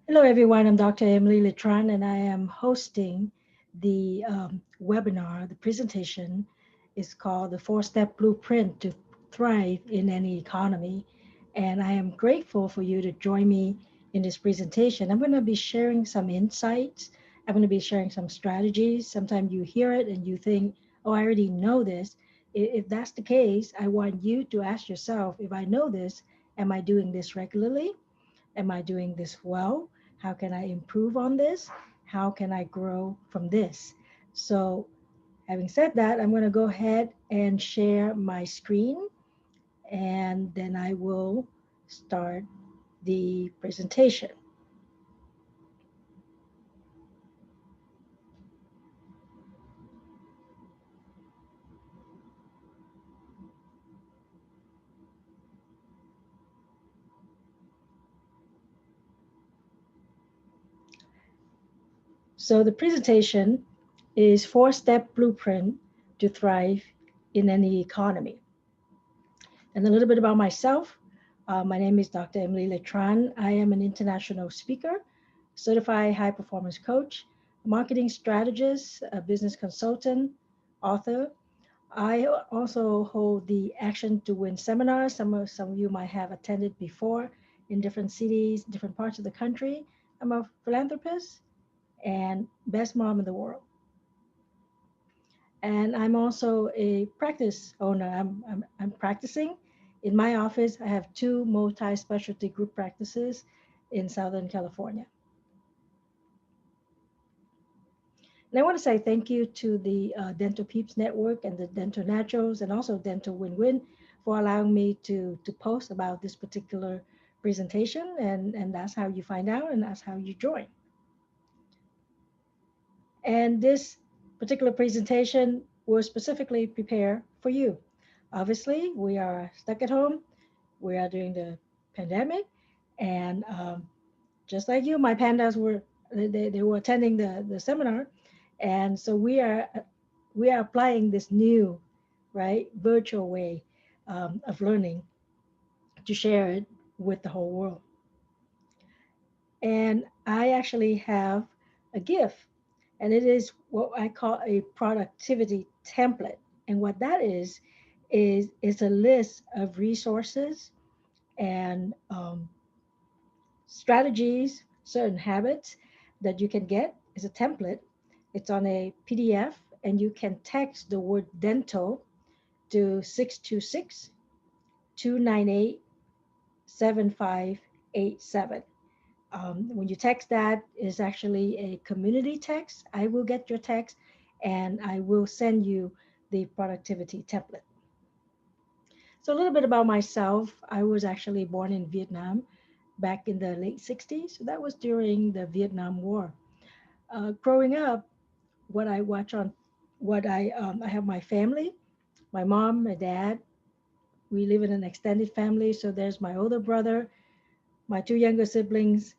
Hello, everyone. I'm Dr. Emily Letran, and I am hosting the webinar. The presentation is called The Four-Step Blueprint to Thrive in Any Economy. And I am grateful for you to join me in this presentation. I'm going to be sharing some insights. I'm going to be sharing some strategies. Sometimes you hear it and you think, oh, I already know this. If that's the case, I want you to ask yourself, if I know this, am I doing this regularly? Am I doing this well? How can I improve on this? How can I grow from this? So, having said that, I'm going to go ahead and share my screen and then I will start the presentation. So, the presentation is four-step blueprint to thrive in any economy. And a little bit about myself. My name is Dr. Emily Letran. I am an international speaker, certified high performance coach, marketing strategist, a business consultant, author. I also hold the Action to Win seminars. Some of you might have attended before in different cities, different parts of the country. I'm a philanthropist and best mom in the world. And I'm also a practice owner. I'm practicing. In my office, I have two multi specialty group practices in Southern California. And I want to say thank you to the Dental Peeps Network and the Dental Naturals and also Dental Win Win for allowing me to post about this particular presentation. And that's how you find out, and that's how you join. And this particular presentation was specifically prepared for you. Obviously, we are stuck at home. We are during the pandemic. And just like you, my pandas were, they were attending the seminar. And so we are applying this new, right, virtual way of learning to share it with the whole world. And I actually have a gift, and it is what I call a productivity template. And what that is a list of resources and strategies, certain habits that you can get as a template. It's on a PDF, and you can text the word dental to 626 298 7587. When you text that, is actually a community text. I will get your text and I will send you the productivity template. So, a little bit about myself. I was actually born in Vietnam back in the late 60s. So, that was during the Vietnam War. Growing up, what I watch on I have my family, my mom, my dad. We live in an extended family. So, there's my older brother, my two younger siblings,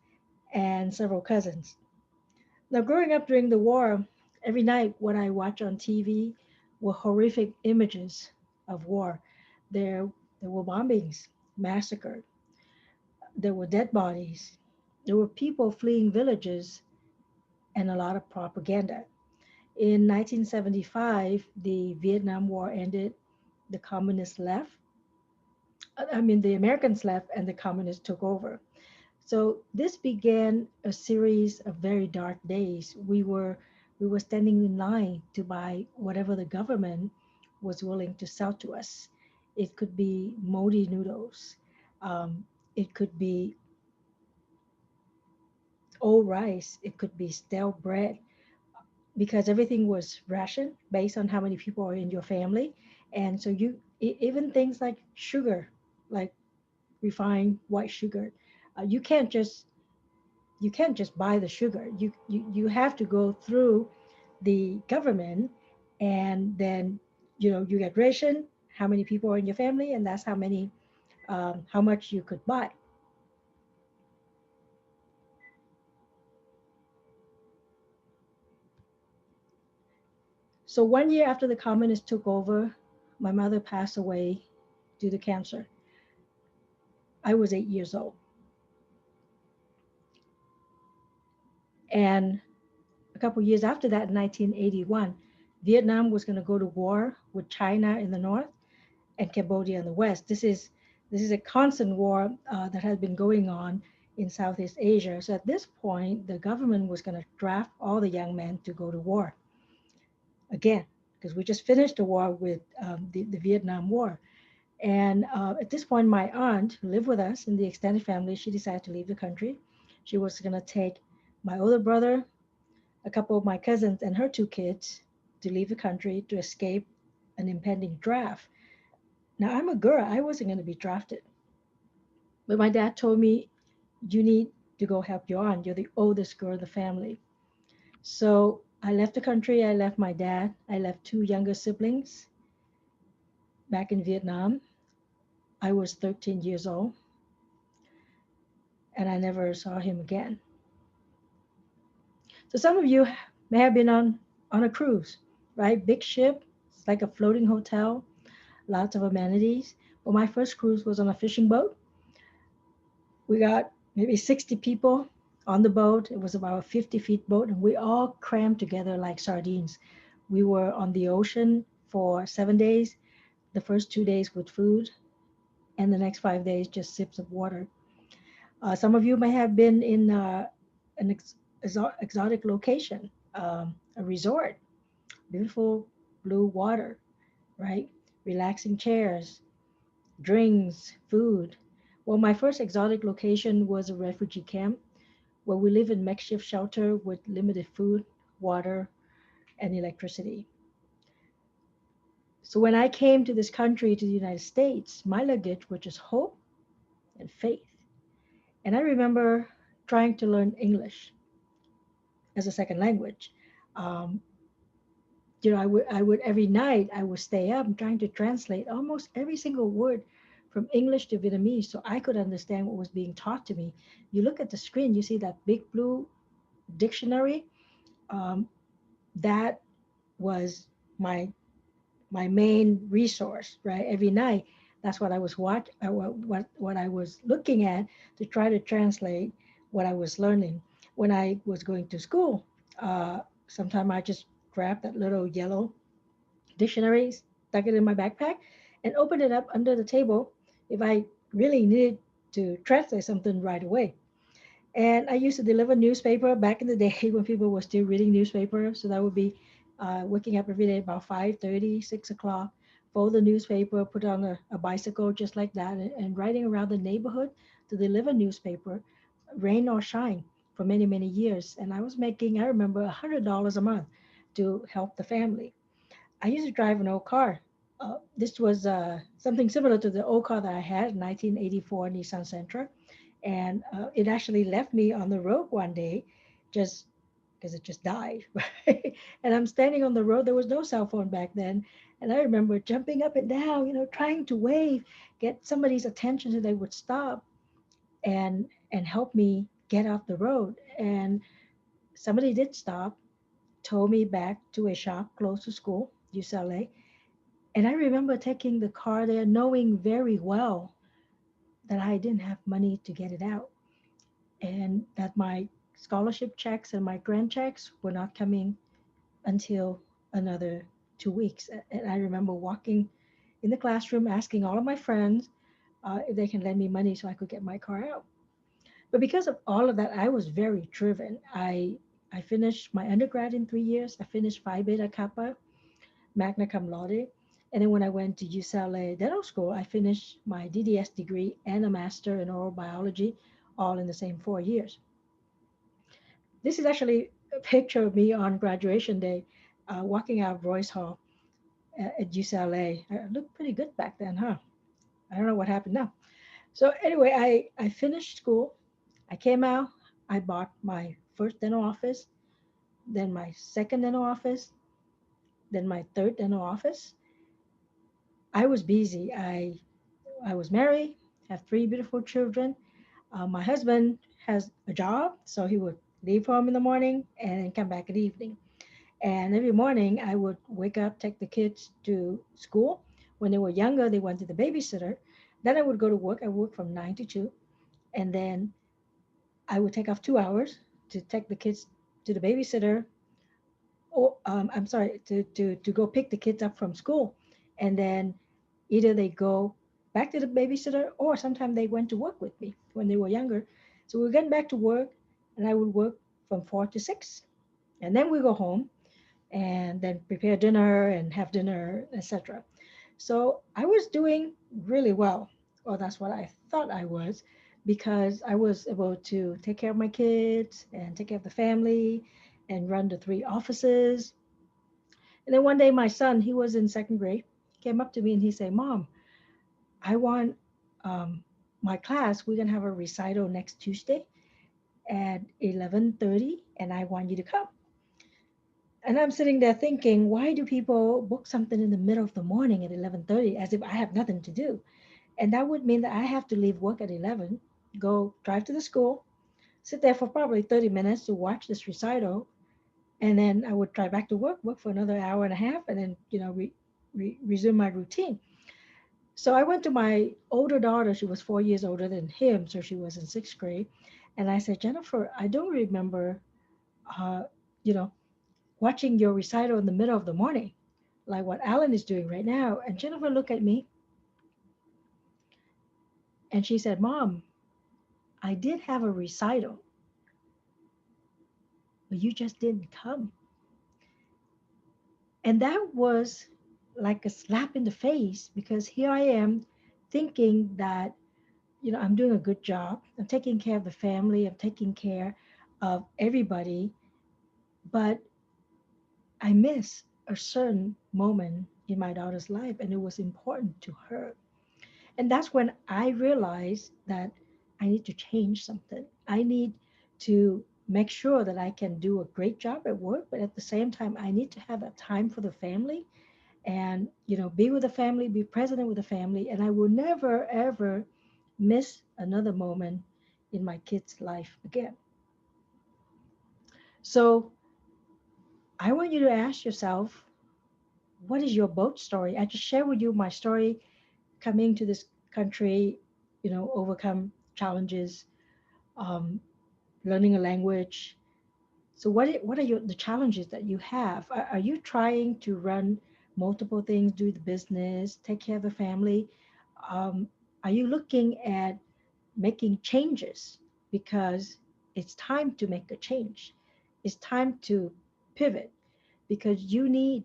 and several cousins. Now, growing up during the war, every night what I watch on TV were horrific images of war. There, there were bombings, massacre. There were dead bodies. There were people fleeing villages, and a lot of propaganda. In 1975, the Vietnam War ended. The communists left. The Americans left, and the communists took over. So this began a series of very dark days. We were standing in line to buy whatever the government was willing to sell to us. It could be moldy noodles. It could be old rice. It could be stale bread because everything was rationed based on how many people are in your family. And so even things like sugar, like refined white sugar, you can't just buy the sugar. You have to go through the government, and then you get ration, how many people are in your family, and that's how much you could buy. So 1 year after the communists took over, my mother passed away due to cancer. I was 8 years old. And a couple years after that, in 1981, Vietnam was going to go to war with China in the north and Cambodia in the west. This is a constant war that has been going on in Southeast Asia. So at this point, the government was going to draft all the young men to go to war again, because we just finished the war with the Vietnam War. And at this point, my aunt, who lived with us in the extended family, she decided to leave the country. She was going to take my older brother, a couple of my cousins, and her two kids to leave the country to escape an impending draft. Now, I'm a girl, I wasn't going to be drafted. But my dad told me, you need to go help your aunt. You're the oldest girl in the family. So I left the country. I left my dad. I left two younger siblings back in Vietnam. I was 13 years old and I never saw him again. So some of you may have been on a cruise, right? Big ship. It's like a floating hotel, lots of amenities. Well, my first cruise was on a fishing boat. We got maybe 60 people on the boat. It was about a 50 feet boat, and we all crammed together like sardines. We were on the ocean for 7 days, the first 2 days with food, and the next 5 days just sips of water. Some of you may have been in an exotic location, a resort, beautiful blue water, right? Relaxing chairs, drinks, food. Well, my first exotic location was a refugee camp where we live in makeshift shelter with limited food, water, and electricity. So when I came to this country, to the United States, my luggage was just hope and faith. And I remember trying to learn English as a second language. Um, I would every night I would stay up trying to translate almost every single word from English to Vietnamese so I could understand what was being taught to me. You look at the screen, you see that big blue dictionary. Um, that was my my main resource, right? Every night, that's what I was what I was looking at to try to translate what I was learning. When I was going to school, sometimes I just grabbed that little yellow dictionary, stuck it in my backpack, and opened it up under the table if I really needed to translate something right away. And I used to deliver newspaper back in the day when people were still reading newspaper. So that would be waking up every day about 5:30, 6 o'clock, fold the newspaper, put on a bicycle just like that, and riding around the neighborhood to deliver newspaper, rain or shine, for many, many years. And I was making, I remember, $100 a month to help the family. I used to drive an old car. This was something similar to the old car that I had, 1984 Nissan Sentra, and it actually left me on the road one day, just because it just died. Right? And I'm standing on the road. There was no cell phone back then, and I remember jumping up and down, trying to wave, get somebody's attention so they would stop and help me get off the road. And somebody did stop, told me back to a shop close to school, UCLA. And I remember taking the car there, knowing very well that I didn't have money to get it out and that my scholarship checks and my grant checks were not coming until another 2 weeks. And I remember walking in the classroom asking all of my friends if they can lend me money so I could get my car out. But because of all of that, I was very driven. I finished my undergrad in 3 years. I finished Phi Beta Kappa, magna cum laude. And then when I went to UCLA Dental School, I finished my DDS degree and a master in oral biology, all in the same 4 years. This is actually a picture of me on graduation day, walking out of Royce Hall at UCLA. I looked pretty good back then, huh? I don't know what happened now. So anyway, I finished school. I came out. I bought my first dental office, then my second dental office, then my third dental office. I was busy. I was married, have three beautiful children. My husband has a job, so he would leave home in the morning and come back in the evening. And every morning I would wake up, take the kids to school. When they were younger, they went to the babysitter. Then I would go to work. I worked from 9 to 2. And then I would take off 2 hours to take the kids to the babysitter, or I'm sorry, to go pick the kids up from school, and then either they go back to the babysitter, or sometimes they went to work with me when they were younger. So we were getting back to work, and I would work from 4 to 6, and then we go home and then prepare dinner and have dinner, etc. So I was doing really well. Well, that's what I thought I was, because I was able to take care of my kids and take care of the family and run the 3 offices. And then one day, my son, he was in second grade, came up to me and he said, "Mom, I want um, my class. We're gonna have a recital next Tuesday at 11:30, and I want you to come." And I'm sitting there thinking, why do people book something in the middle of the morning at 11:30 as if I have nothing to do? And that would mean that I have to leave work at 11, go drive to the school, sit there for probably 30 minutes to watch this recital, and then I would drive back to work, work for another hour and a half, and then resume my routine. So I went to my older daughter. She was 4 years older than him, so she was in sixth grade. And I said, "Jennifer, I don't remember, uh, you know, watching your recital in the middle of the morning, like what Alan is doing right now." And Jennifer looked at me and she said, "Mom, I did have a recital, but you just didn't come." And that was like a slap in the face, because here I am thinking that, I'm doing a good job. I'm taking care of the family, I'm taking care of everybody, but I miss a certain moment in my daughter's life, and it was important to her. And that's when I realized that I need to change something. I need to make sure that I can do a great job at work, but at the same time, I need to have a time for the family and, be with the family, be present with the family. And I will never, ever miss another moment in my kid's life again. So I want you to ask yourself, what is your boat story? I just share with you my story coming to this country, overcome challenges, um, learning a language. So what are the challenges that you have? Are you trying to run multiple things, do the business, take care of the family? Um, are you looking at making changes because it's time to make a change? It's time to pivot, because you need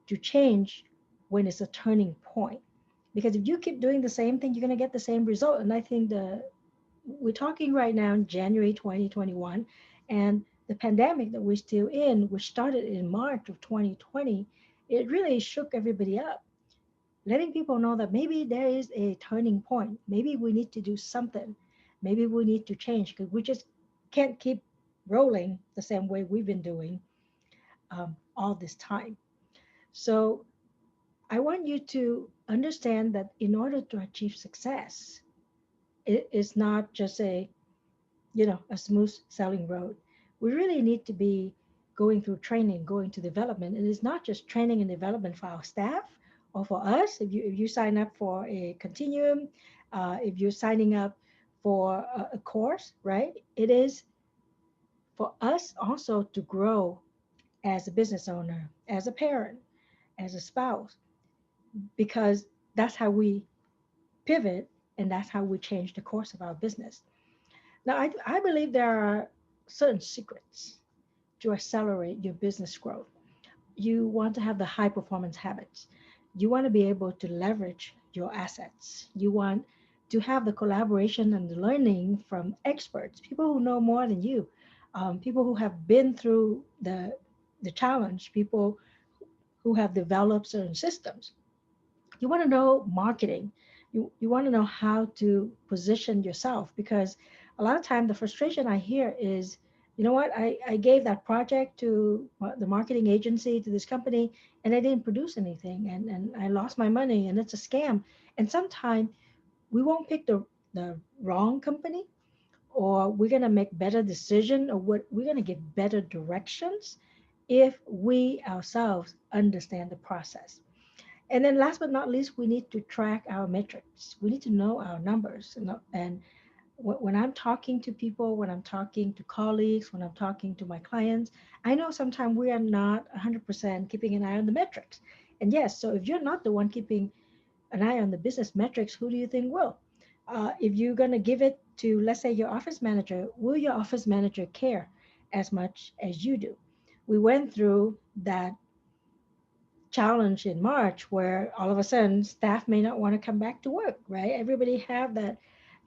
to change when it's a turning point. Because if you keep doing the same thing, you're going to get the same result. And I think we're talking right now in January 2021, and the pandemic that we're still in, which started in March of 2020, it really shook everybody up, letting people know that maybe there is a turning point. Maybe we need to do something. Maybe we need to change, because we just can't keep rolling the same way we've been doing all this time. So I want you to understand that in order to achieve success, it is not just a smooth sailing road. We really need to be going through training, going to development. And it's not just training and development for our staff or for us. If you sign up for a continuum, if you're signing up for a course, right? It is for us also to grow as a business owner, as a parent, as a spouse, because that's how we pivot, and that's how we change the course of our business. Now, I believe there are certain secrets to accelerate your business growth. You want to have the high performance habits. You want to be able to leverage your assets. You want to have the collaboration and the learning from experts, people who know more than you, people who have been through the challenge, people who have developed certain systems. You want to know marketing. You want to know how to position yourself, because a lot of time the frustration I hear is, you know what, I gave that project to the marketing agency, to this company, and I didn't produce anything, and I lost my money, and it's a scam. And sometimes we won't pick the wrong company, or we're going to make better decision, or what we're going to give better directions if we ourselves understand the process. And then last but not least, we need to track our metrics. We need to know our numbers. And when I'm talking to people, when I'm talking to colleagues, when I'm talking to my clients, I know sometimes we are not 100% keeping an eye on the metrics. And yes, so if you're not the one keeping an eye on the business metrics, who do you think will? If you're going to give it to, let's say, your office manager, will your office manager care as much as you do? We went through that challenge in March where all of a sudden staff may not want to come back to work, right? Everybody have that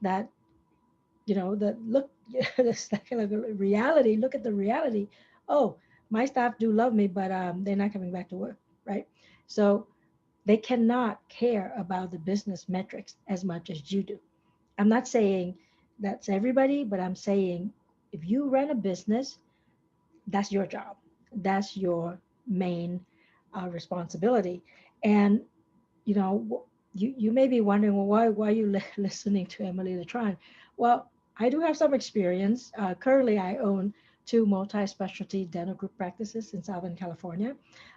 the look, it's like a reality. Look at the reality. Oh, my staff do love me, but they're not coming back to work, right? So they cannot care about the business metrics as much as you do. I'm not saying that's everybody, but I'm saying if you run a business, that's your job. That's your main responsibility. And you may be wondering, well, why are you listening to Emily Letran? Well, I do have some experience. Currently, I own two multi-specialty dental group practices in Southern California.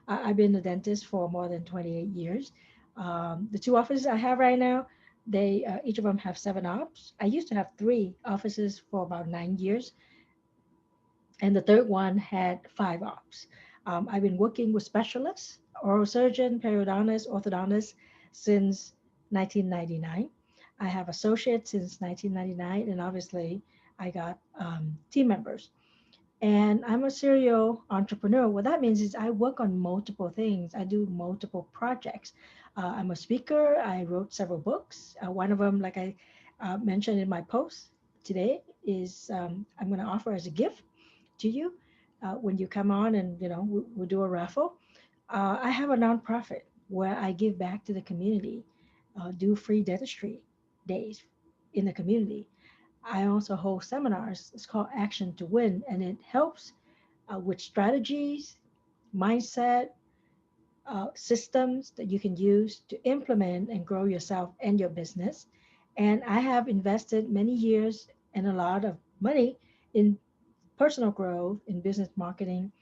I've been a dentist for more than 28 years. The two offices I have right now, they each of them have 7 ops. I used to have 3 offices for about 9 years, and the third one had 5 ops. I've been working with specialists, oral surgeon, periodontist, orthodontist since 1999. I have associates since 1999, and obviously I got team members. And I'm a serial entrepreneur. What that means is I work on multiple things. I do multiple projects. I'm a speaker. I wrote several books. One of them, like I mentioned in my post today, is I'm going to offer as a gift to you when you come on, and we'll do a raffle. I have a nonprofit where I give back to the community, do free dentistry days in the community. I also hold seminars. It's called Action to Win, and it helps with strategies, mindset, systems that you can use to implement and grow yourself and your business. And I have invested many years and a lot of money in personal growth, in business marketing,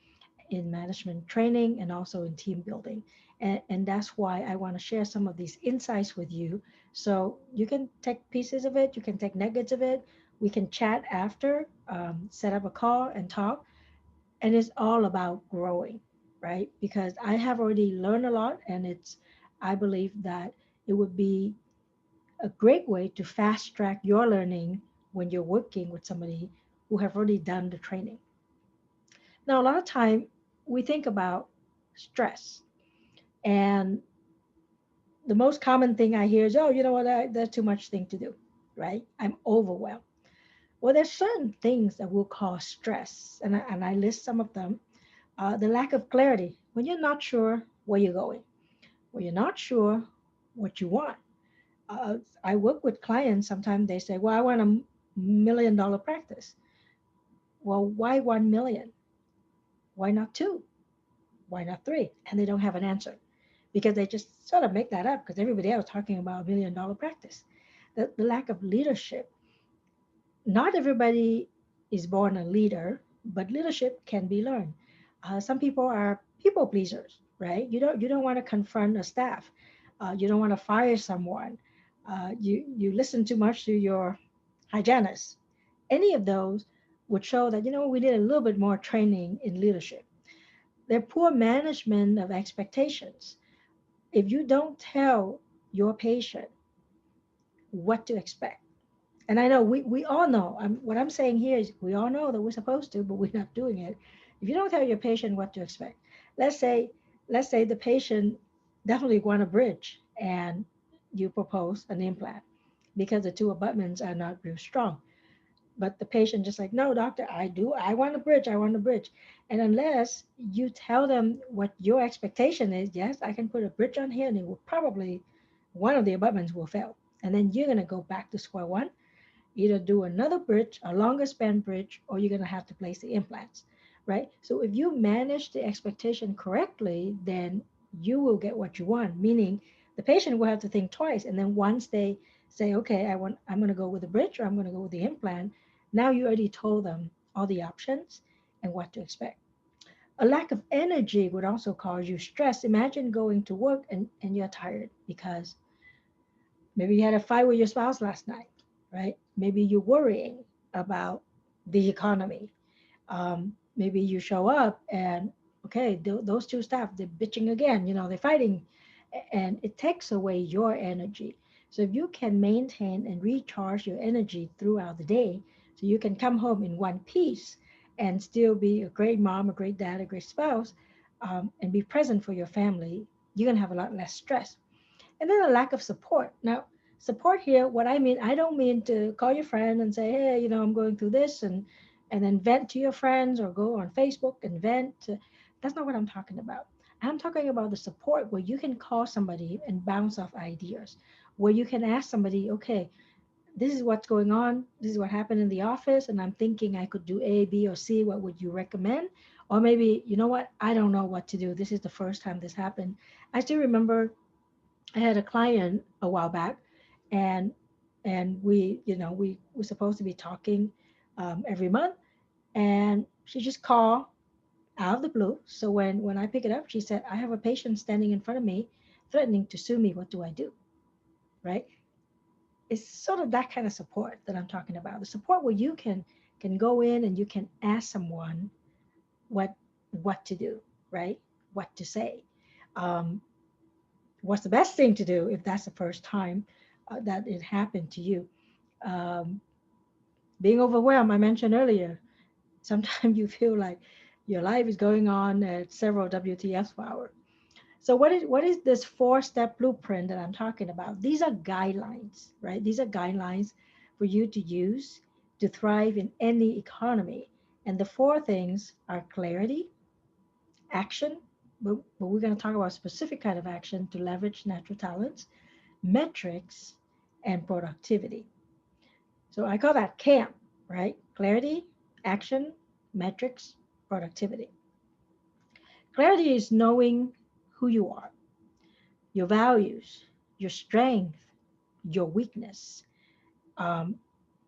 in management training, and also in team building. And that's why I want to share some of these insights with you. So you can take pieces of it, you can take nuggets of it. We can chat after, set up a call and talk. And it's all about growing, right? Because I have already learned a lot, and I believe that it would be a great way to fast track your learning when you're working with somebody who have already done the training. Now, a lot of time we think about stress, and the most common thing I hear is, "Oh, you know what? There's too much thing to do, right? I'm overwhelmed." Well, there's certain things that will cause stress, and I list some of them. The lack of clarity when you're not sure where you're going, when you're not sure what you want. I work with clients. Sometimes they say, "Well, I want $1 million practice." Well, why 1 million? Why not two? Why not three? And they don't have an answer because they just sort of make that up because everybody else talking about $1 million practice. The lack of leadership. Not everybody is born a leader, but leadership can be learned. Some people are people pleasers, right? You don't want to confront a staff. You don't want to fire someone. You listen too much to your hygienist. Any of those would show that we need a little bit more training in leadership. They're poor management of expectations. If you don't tell your patient what to expect, and I know we all know, what I'm saying here is we all know that we're supposed to, but we're not doing it. If you don't tell your patient what to expect, let's say, let's say the patient definitely want a bridge and you propose an implant because the two abutments are not real strong. But the patient just like, no, doctor, I want a bridge, I want a bridge. And unless you tell them what your expectation is, yes, I can put a bridge on here and it will probably, one of the abutments will fail. And then you're going to go back to square one, either do another bridge, a longer span bridge, or you're going to have to place the implants, right? So if you manage the expectation correctly, then you will get what you want, meaning the patient will have to think twice. And then once they say, okay, I'm going to go with the bridge or I'm going to go with the implant, now you already told them all the options and what to expect. A lack of energy would also cause you stress. Imagine going to work and you're tired because maybe you had a fight with your spouse last night. right? Maybe you're worrying about the economy. Maybe you show up and okay, those two staff, they're bitching again, they're fighting, and it takes away your energy. So if you can maintain and recharge your energy throughout the day, so you can come home in one piece and still be a great mom, a great dad, a great spouse, and be present for your family, you're gonna have a lot less stress. And then a lack of support. Now, support here, what I mean, I don't mean to call your friend and say, hey, I'm going through this, and then vent to your friends or go on Facebook and vent. That's not what I'm talking about. I'm talking about the support where you can call somebody and bounce off ideas, where you can ask somebody, okay, this is what's going on, this is what happened in the office, and I'm thinking I could do A, B, or C. What would you recommend? Or maybe, you know what, I don't know what to do. This is the first time this happened. I still remember I had a client a while back, and we, we were supposed to be talking every month, and she just called out of the blue. So when I pick it up, she said, "I have a patient standing in front of me, threatening to sue me. What do I do?" Right? It's sort of that kind of support that I'm talking about. The support where you can go in and you can ask someone what what to do, right? What to say. Um, what's the best thing to do if that's the first time that it happened to you? um, Being overwhelmed, I mentioned earlier, sometimes you feel like your life is going on at several WTFs per hour. So what is this four-step blueprint that I'm talking about? These are guidelines, right? These are guidelines for you to use to thrive in any economy. And the four things are clarity, action, but we're going to talk about specific kind of action to leverage natural talents, metrics, and productivity. So I call that CAMP, right? Clarity, action, metrics, productivity. Clarity is knowing who you are, your values, your strength, your weakness, um,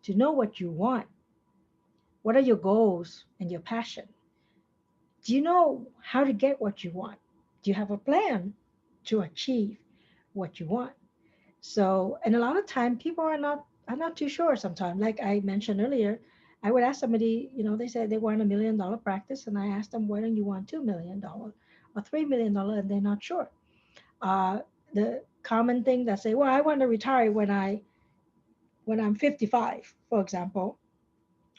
to know what you want. What are your goals and your passion? Do you know how to get what you want? Do you have a plan to achieve what you want? So, and a lot of time people are not too sure sometimes. Like I mentioned earlier, I would ask somebody, they said they want $1 million practice, and I asked them, why don't you want $2 million or $3 million, and they're not sure. The common thing that say, well, I want to retire when I'm 55, for example.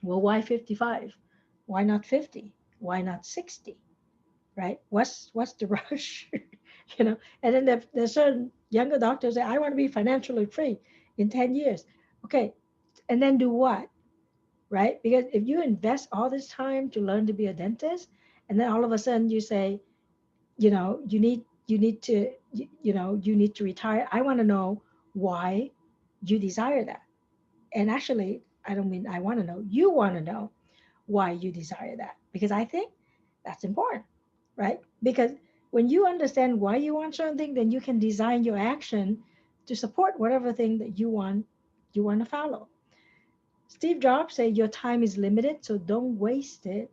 Well, why 55? Why not 50? Why not 60? Right? What's the rush? And then there's certain younger doctors say, I want to be financially free in 10 years. Okay, and then do what? Right? Because if you invest all this time to learn to be a dentist, and then all of a sudden you say, you need to retire. I want to know why you desire that. And actually, I don't mean I want to know. You want to know why you desire that, because I think that's important, right? Because when you understand why you want something, then you can design your action to support whatever thing that you want to follow. Steve Jobs said your time is limited, so don't waste it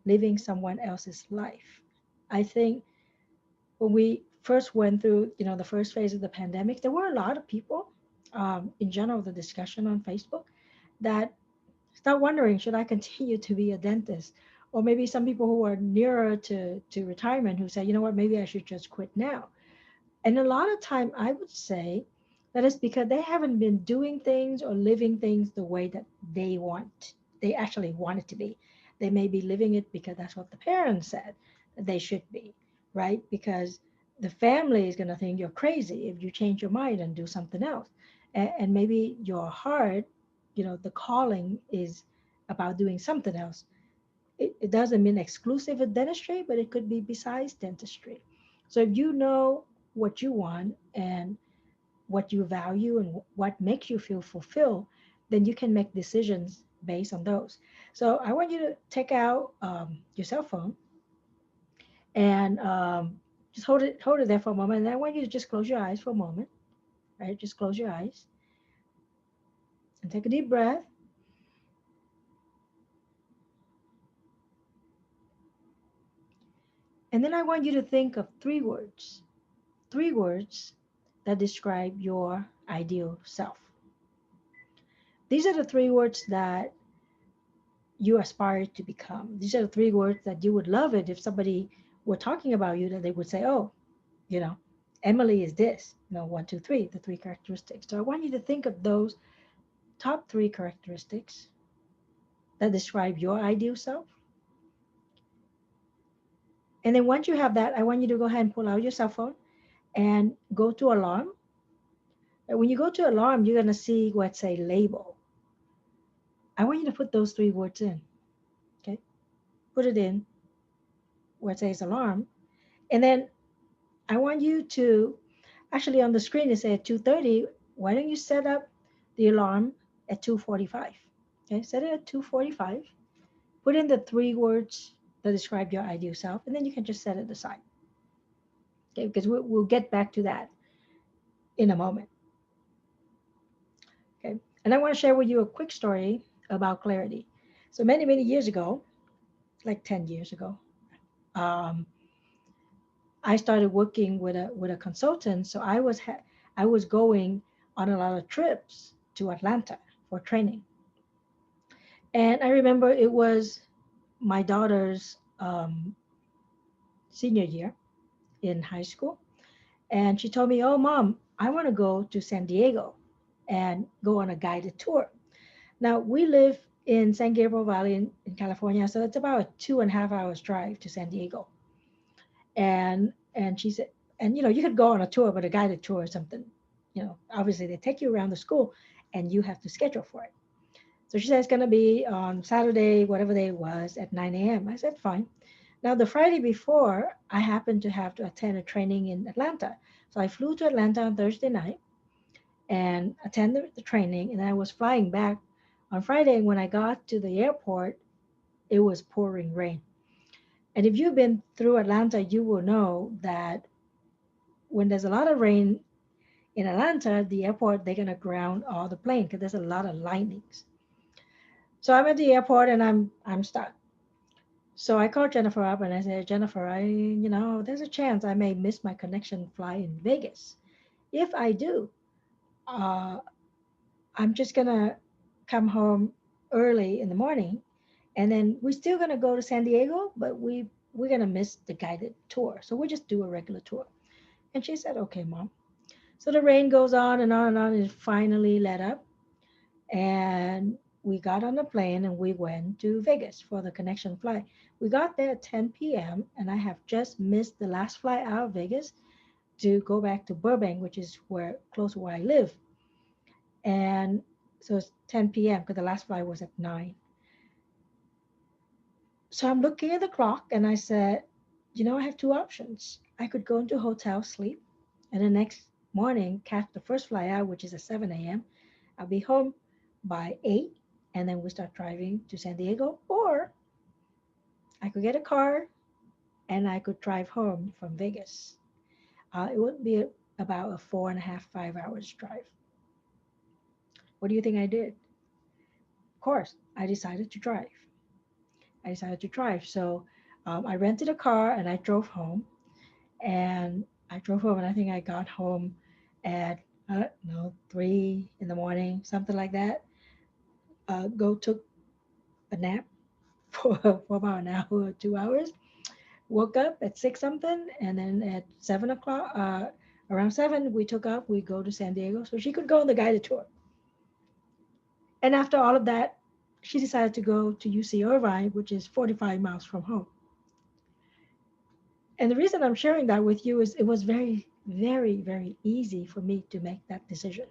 living someone else's life. I think when we first went through, the first phase of the pandemic, there were a lot of people, in general, the discussion on Facebook, that start wondering, should I continue to be a dentist? Or maybe some people who are nearer to retirement who say, you know what, maybe I should just quit now. And a lot of time, I would say that is because they haven't been doing things or living things the way that they actually want it to be. They may be living it because that's what the parents said that they should be, right? Because the family is going to think you're crazy if you change your mind and do something else. And maybe your heart, the calling is about doing something else. It doesn't mean exclusive of dentistry, but it could be besides dentistry. So if you know what you want and what you value and what makes you feel fulfilled, then you can make decisions based on those. So I want you to take out your cell phone and just hold it there for a moment. And I want you to just close your eyes for a moment, right? Just close your eyes and take a deep breath. And then I want you to think of three words that describe your ideal self. These are the three words that you aspire to become. These are the three words that you would love it if somebody were talking about you, that they would say, oh, you know, Emily is this, one, two, three, the three characteristics. So I want you to think of those top three characteristics that describe your ideal self. And then once you have that, I want you to go ahead and pull out your cell phone and go to alarm. And when you go to alarm, you're going to see what say label. I want you to put those three words in. Okay. Put it in where it says alarm. And then I want you to actually on the screen it said 2:30. Why don't you set up the alarm at 2:45? Okay, set it at 2:45. Put in the three words that describe your ideal self, and then you can just set it aside. Okay, because we'll get back to that in a moment. Okay, and I want to share with you a quick story about clarity. So many years ago, like 10 years ago, um, I started working with a consultant. So I was going on a lot of trips to Atlanta for training. And I remember it was my daughter's senior year in high school. And she told me, "Oh, mom, I want to go to San Diego and go on a guided tour." Now, we live in San Gabriel Valley in California, so it's about a 2.5 hours drive to San Diego. And she said, and you could go on a tour, but a guided tour or something. Obviously they take you around the school, and you have to schedule for it. So she said it's going to be on Saturday, whatever day it was, at 9 a.m. I said, fine. Now, the Friday before, I happened to have to attend a training in Atlanta. So I flew to Atlanta on Thursday night and attended the training. And I was flying back on Friday. And when I got to the airport, it was pouring rain. And if you've been through Atlanta, you will know that when there's a lot of rain in Atlanta, the airport, they're going to ground all the plane because there's a lot of lightnings. So I'm at the airport and I'm stuck. So I called Jennifer up and I said, Jennifer, there's a chance I may miss my connection flight in Vegas. If I do, uh, I'm just gonna come home early in the morning, and then we're still gonna go to San Diego, but we're gonna miss the guided tour. So we'll just do a regular tour. And she said, okay, mom. So the rain goes on and on and on, and it finally let up. And we got on the plane and we went to Vegas for the connection flight. We got there at 10 p.m. and I have just missed the last flight out of Vegas to go back to Burbank, which is where close to where I live. And so it's 10 p.m. because the last flight was at 9. So I'm looking at the clock and I said, I have two options. I could go into a hotel, sleep, and the next morning catch the first flight out, which is at 7 a.m. I'll be home by 8, and then we start driving to San Diego. Or I could get a car and I could drive home from Vegas. It would be about a 4.5, 5 hours drive. What do you think I did? Of course, I decided to drive. I decided to drive. So I rented a car and I drove home. And I drove home, and I think I got home at, I don't know, 3 in the morning, something like that. Go took a nap for about an hour or 2 hours. Woke up at 6 something, and then at 7 o'clock, around 7, we took off. We go to San Diego so she could go on the guided tour. And after all of that, she decided to go to UC Irvine, which is 45 miles from home. And the reason I'm sharing that with you is it was very easy for me to make that decision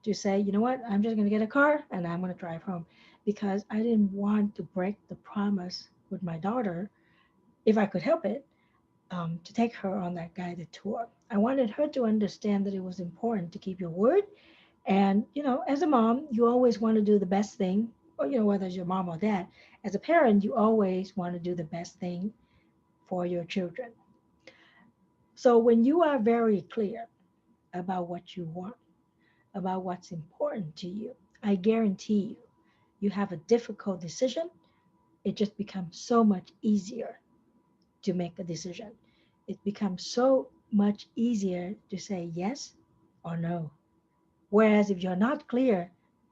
to say, you know what, I'm just going to get a car and I'm going to drive home because I didn't want to break the promise with my daughter, if I could help it, to take her on that guided tour. I wanted her to understand that it was important to keep your word. And, as a mom, you always want to do the best thing, or, whether it's your mom or dad, as a parent, you always want to do the best thing for your children. So when you are very clear about what you want, about what's important to you, I guarantee you have a difficult decision, it just becomes so much easier to make a decision. It becomes so much easier to say yes or no. Whereas if you're not clear,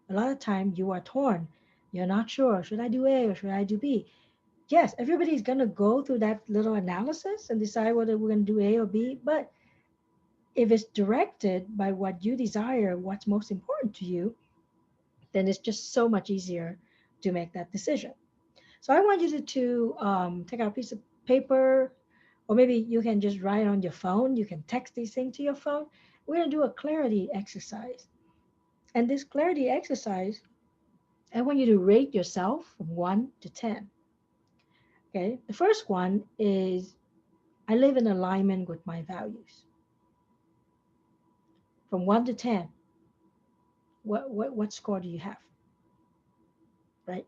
A lot of time you are torn. You're not sure, should I do A or should I do B? Yes, everybody's going to go through that little analysis and decide whether we're going to do A or B. But if it's directed by what you desire, what's most important to you, then it's just so much easier to make that decision. So I want you to take out a piece of paper, or maybe you can just write on your phone. You can text these things to your phone. We're going to do a clarity exercise. And this clarity exercise, I want you to rate yourself from 1 to 10. Okay. The first one is I live in alignment with my values. From 1 to 10, what score do you have? Right.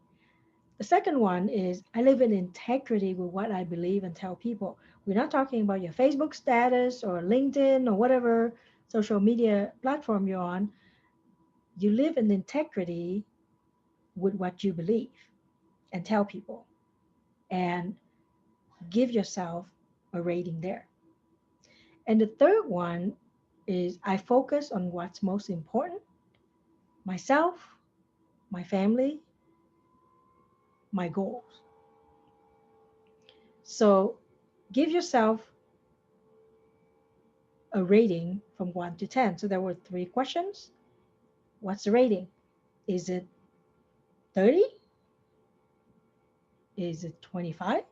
The second one is I live in integrity with what I believe and tell people. We're not talking about your Facebook status or LinkedIn or whatever social media platform you're on. You live in integrity with what you believe and tell people, and give yourself a rating there. And the third one is I focus on what's most important: myself, my family, my goals. So give yourself a rating from 1 to 10. So there were three questions. What's the rating? Is it 30? Is it 25?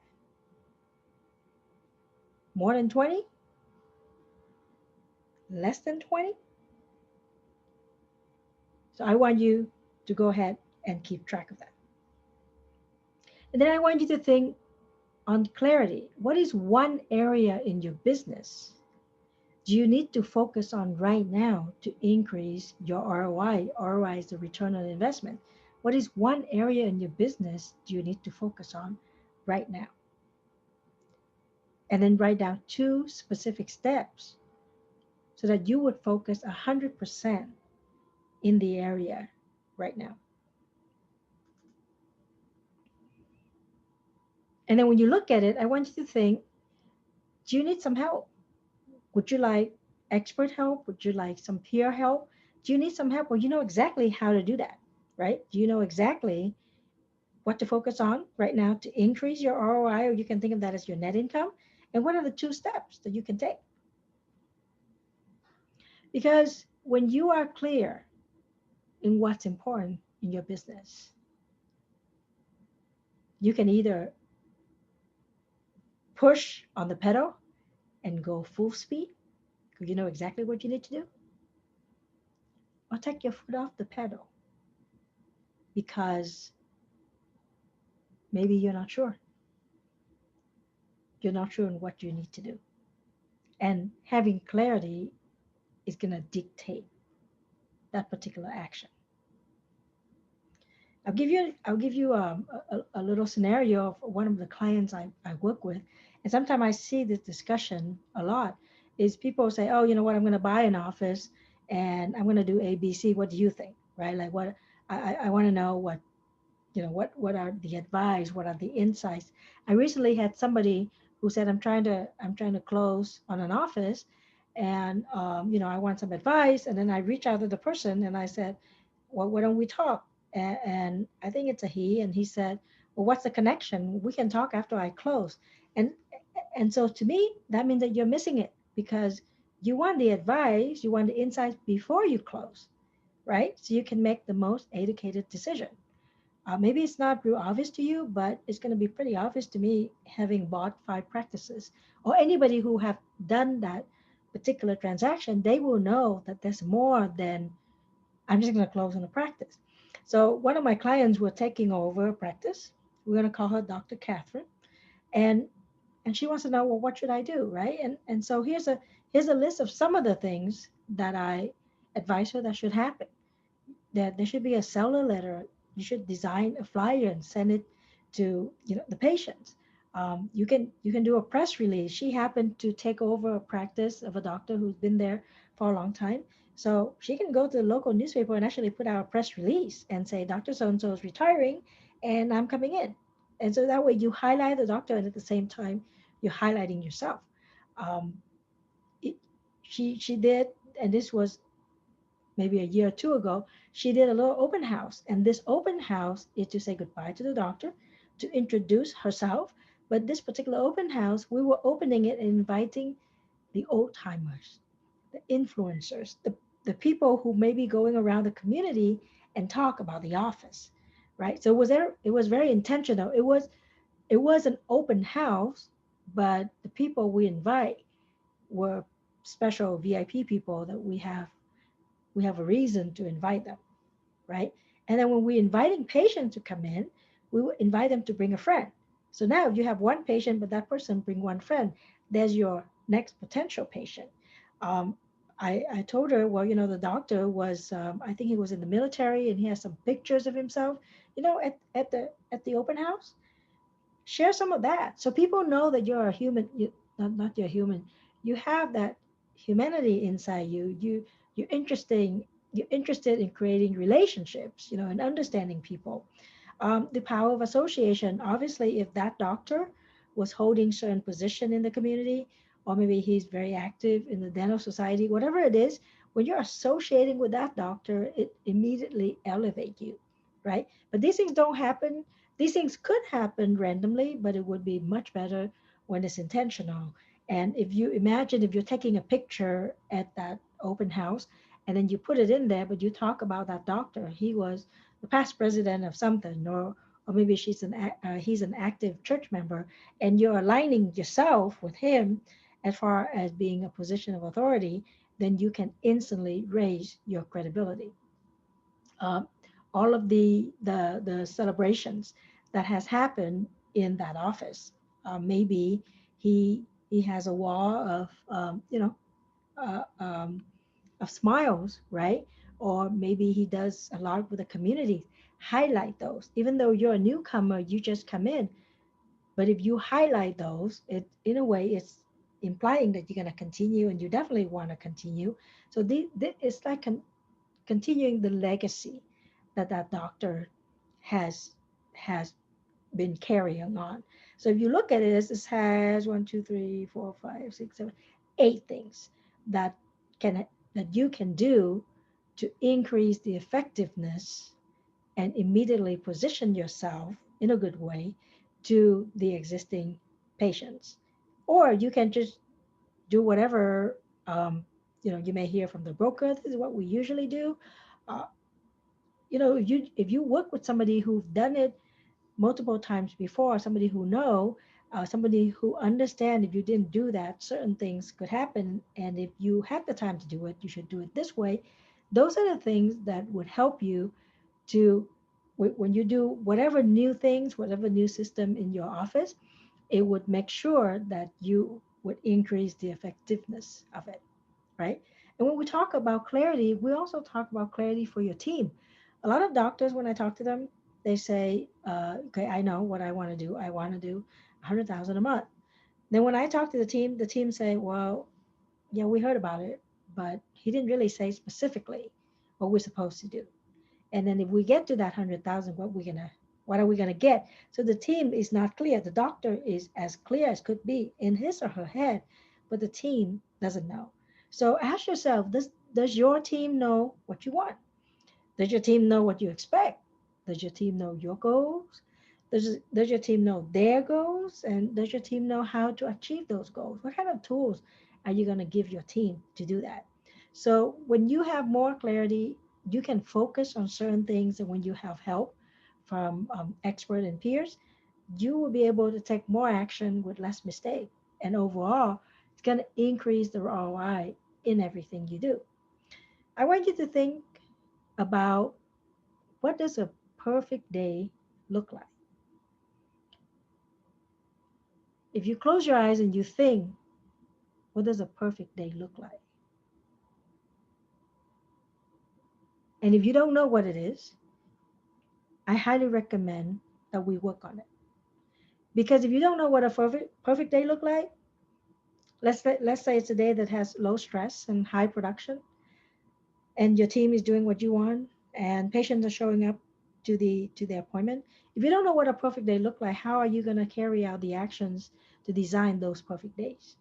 More than 20? Less than 20? So I want you to go ahead and keep track of that. And then I want you to think on clarity. What is one area in your business do you need to focus on right now to increase your ROI? ROI is the return on investment. What is one area in your business do you need to focus on right now? And then write down two specific steps so that you would focus 100% in the area right now. And then when you look at it, I want you to think, do you need some help? Would you like expert help? Would you like some peer help? Do you need some help? Well, you know exactly how to do that, right? Do you know exactly what to focus on right now to increase your ROI, or you can think of that as your net income? And what are the two steps that you can take? Because when you are clear in what's important in your business, you can either push on the pedal and go full speed because you know exactly what you need to do, or take your foot off the pedal because maybe you're not sure. You're not sure in what you need to do. And having clarity is going to dictate that particular action. I'll give you a little scenario of one of the clients I work with, and sometimes I see this discussion a lot. Is people say, oh, you know what, I'm going to buy an office and I'm going to do A, B, C. What do you think, right? Like what I want to know what what are the advice, what are the insights. I recently had somebody who said I'm trying to close on an office, and I want some advice. And then I reached out to the person and I said, well, why don't we talk? And I think it's a he, and he said, well, what's the connection? We can talk after I close. And and so to me that means that you're missing it, because you want the advice, you want the insights before you close, right? So you can make the most educated decision. Maybe it's not real obvious to you, but it's going to be pretty obvious to me, having bought five practices, or anybody who have done that particular transaction. They will know that there's more than I'm just going to close on a practice. So one of my clients were taking over a practice. We're going to call her Dr. Catherine, and she wants to know, well, what should I do, right? And so here's a list of some of the things that I advise her that should happen. That there should be a seller letter. You should design a flyer and send it to the patients. You can do a press release. She happened to take over a practice of a doctor who's been there for a long time, so she can go to the local newspaper and actually put out a press release and say Dr. So and so is retiring, and I'm coming in. And so that way you highlight the doctor, and at the same time you're highlighting yourself. Um, it, she did, and this was maybe a year or two ago, she did a little open house. And this open house is to say goodbye to the doctor, to introduce herself. But this particular open house, we were opening it and inviting the old timers, the influencers, the people who may be going around the community and talk about the office, right? So it was very intentional. It was an open house, but the people we invite were special VIP people that we have a reason to invite them, right? And then when we're inviting patients to come in, we will invite them to bring a friend. So now you have one patient, but that person bring one friend. There's your next potential patient. Um, I told her, well, you know, the doctor was, I think he was in the military, and he has some pictures of himself, you know, at the open house. Share some of that so people know that you're a human. Not you're human. You have that humanity inside you. You're interesting. You're interested in creating relationships, you know, and understanding people. The power of association. Obviously, if that doctor was holding certain position in the community, or maybe he's very active in the dental society, whatever it is, when you're associating with that doctor, it immediately elevates you, right? But these things don't happen. These things could happen randomly, but it would be much better when it's intentional. And if you imagine if you're taking a picture at that open house and then you put it in there, but you talk about that doctor, he was the past president of something, or maybe he's an active church member, and you're aligning yourself with him as far as being a position of authority, then you can instantly raise your credibility. Um, all of the celebrations that has happened in that office, maybe he has a wall of uh, um, of smiles, right? Or maybe he does a lot with the community. Highlight those. Even though you're a newcomer, you just come in. But if you highlight those, it in a way it's implying that you're going to continue, and you definitely want to continue. So it's like continuing the legacy that that doctor has has been carrying on. So if you look at it, this has one, two, three, four, five, six, seven, eight things that can that you can do to increase the effectiveness and immediately position yourself in a good way to the existing patients. Or you can just do whatever you may hear from the broker. This is what we usually do. Uh, if you work with somebody who's done it multiple times before, somebody who know, somebody who understand, if you didn't do that, certain things could happen, and if you had the time to do it, you should do it this way. Those are the things that would help you to, when you do whatever new things, whatever new system in your office, it would make sure that you would increase the effectiveness of it, right? And when we talk about clarity, we also talk about clarity for your team. A lot of doctors, when I talk to them, they say, "Okay, I know what I want to do. I want to do 100,000 a month." Then when I talk to the team say, "Well, yeah, we heard about it, but he didn't really say specifically what we're supposed to do." And then if we get to that 100,000, what are we gonna get? So the team is not clear. The doctor is as clear as could be in his or her head, but the team doesn't know. So ask yourself, does your team know what you want? Does your team know what you expect? Does your team know your goals? Does your team know their goals? And does your team know how to achieve those goals? What kind of tools are you going to give your team to do that? So when you have more clarity, you can focus on certain things. And when you have help from experts and peers, you will be able to take more action with less mistake. And overall, it's going to increase the ROI in everything you do. I want you to think about, what does a perfect day look like? If you close your eyes and you think, what does a perfect day look like? And if you don't know what it is, I highly recommend that we work on it. Because if you don't know what a perfect day look like, let's say it's a day that has low stress and high production, and your team is doing what you want, and patients are showing up to the appointment. If you don't know what a perfect day look like, how are you going to carry out the actions to design those perfect days?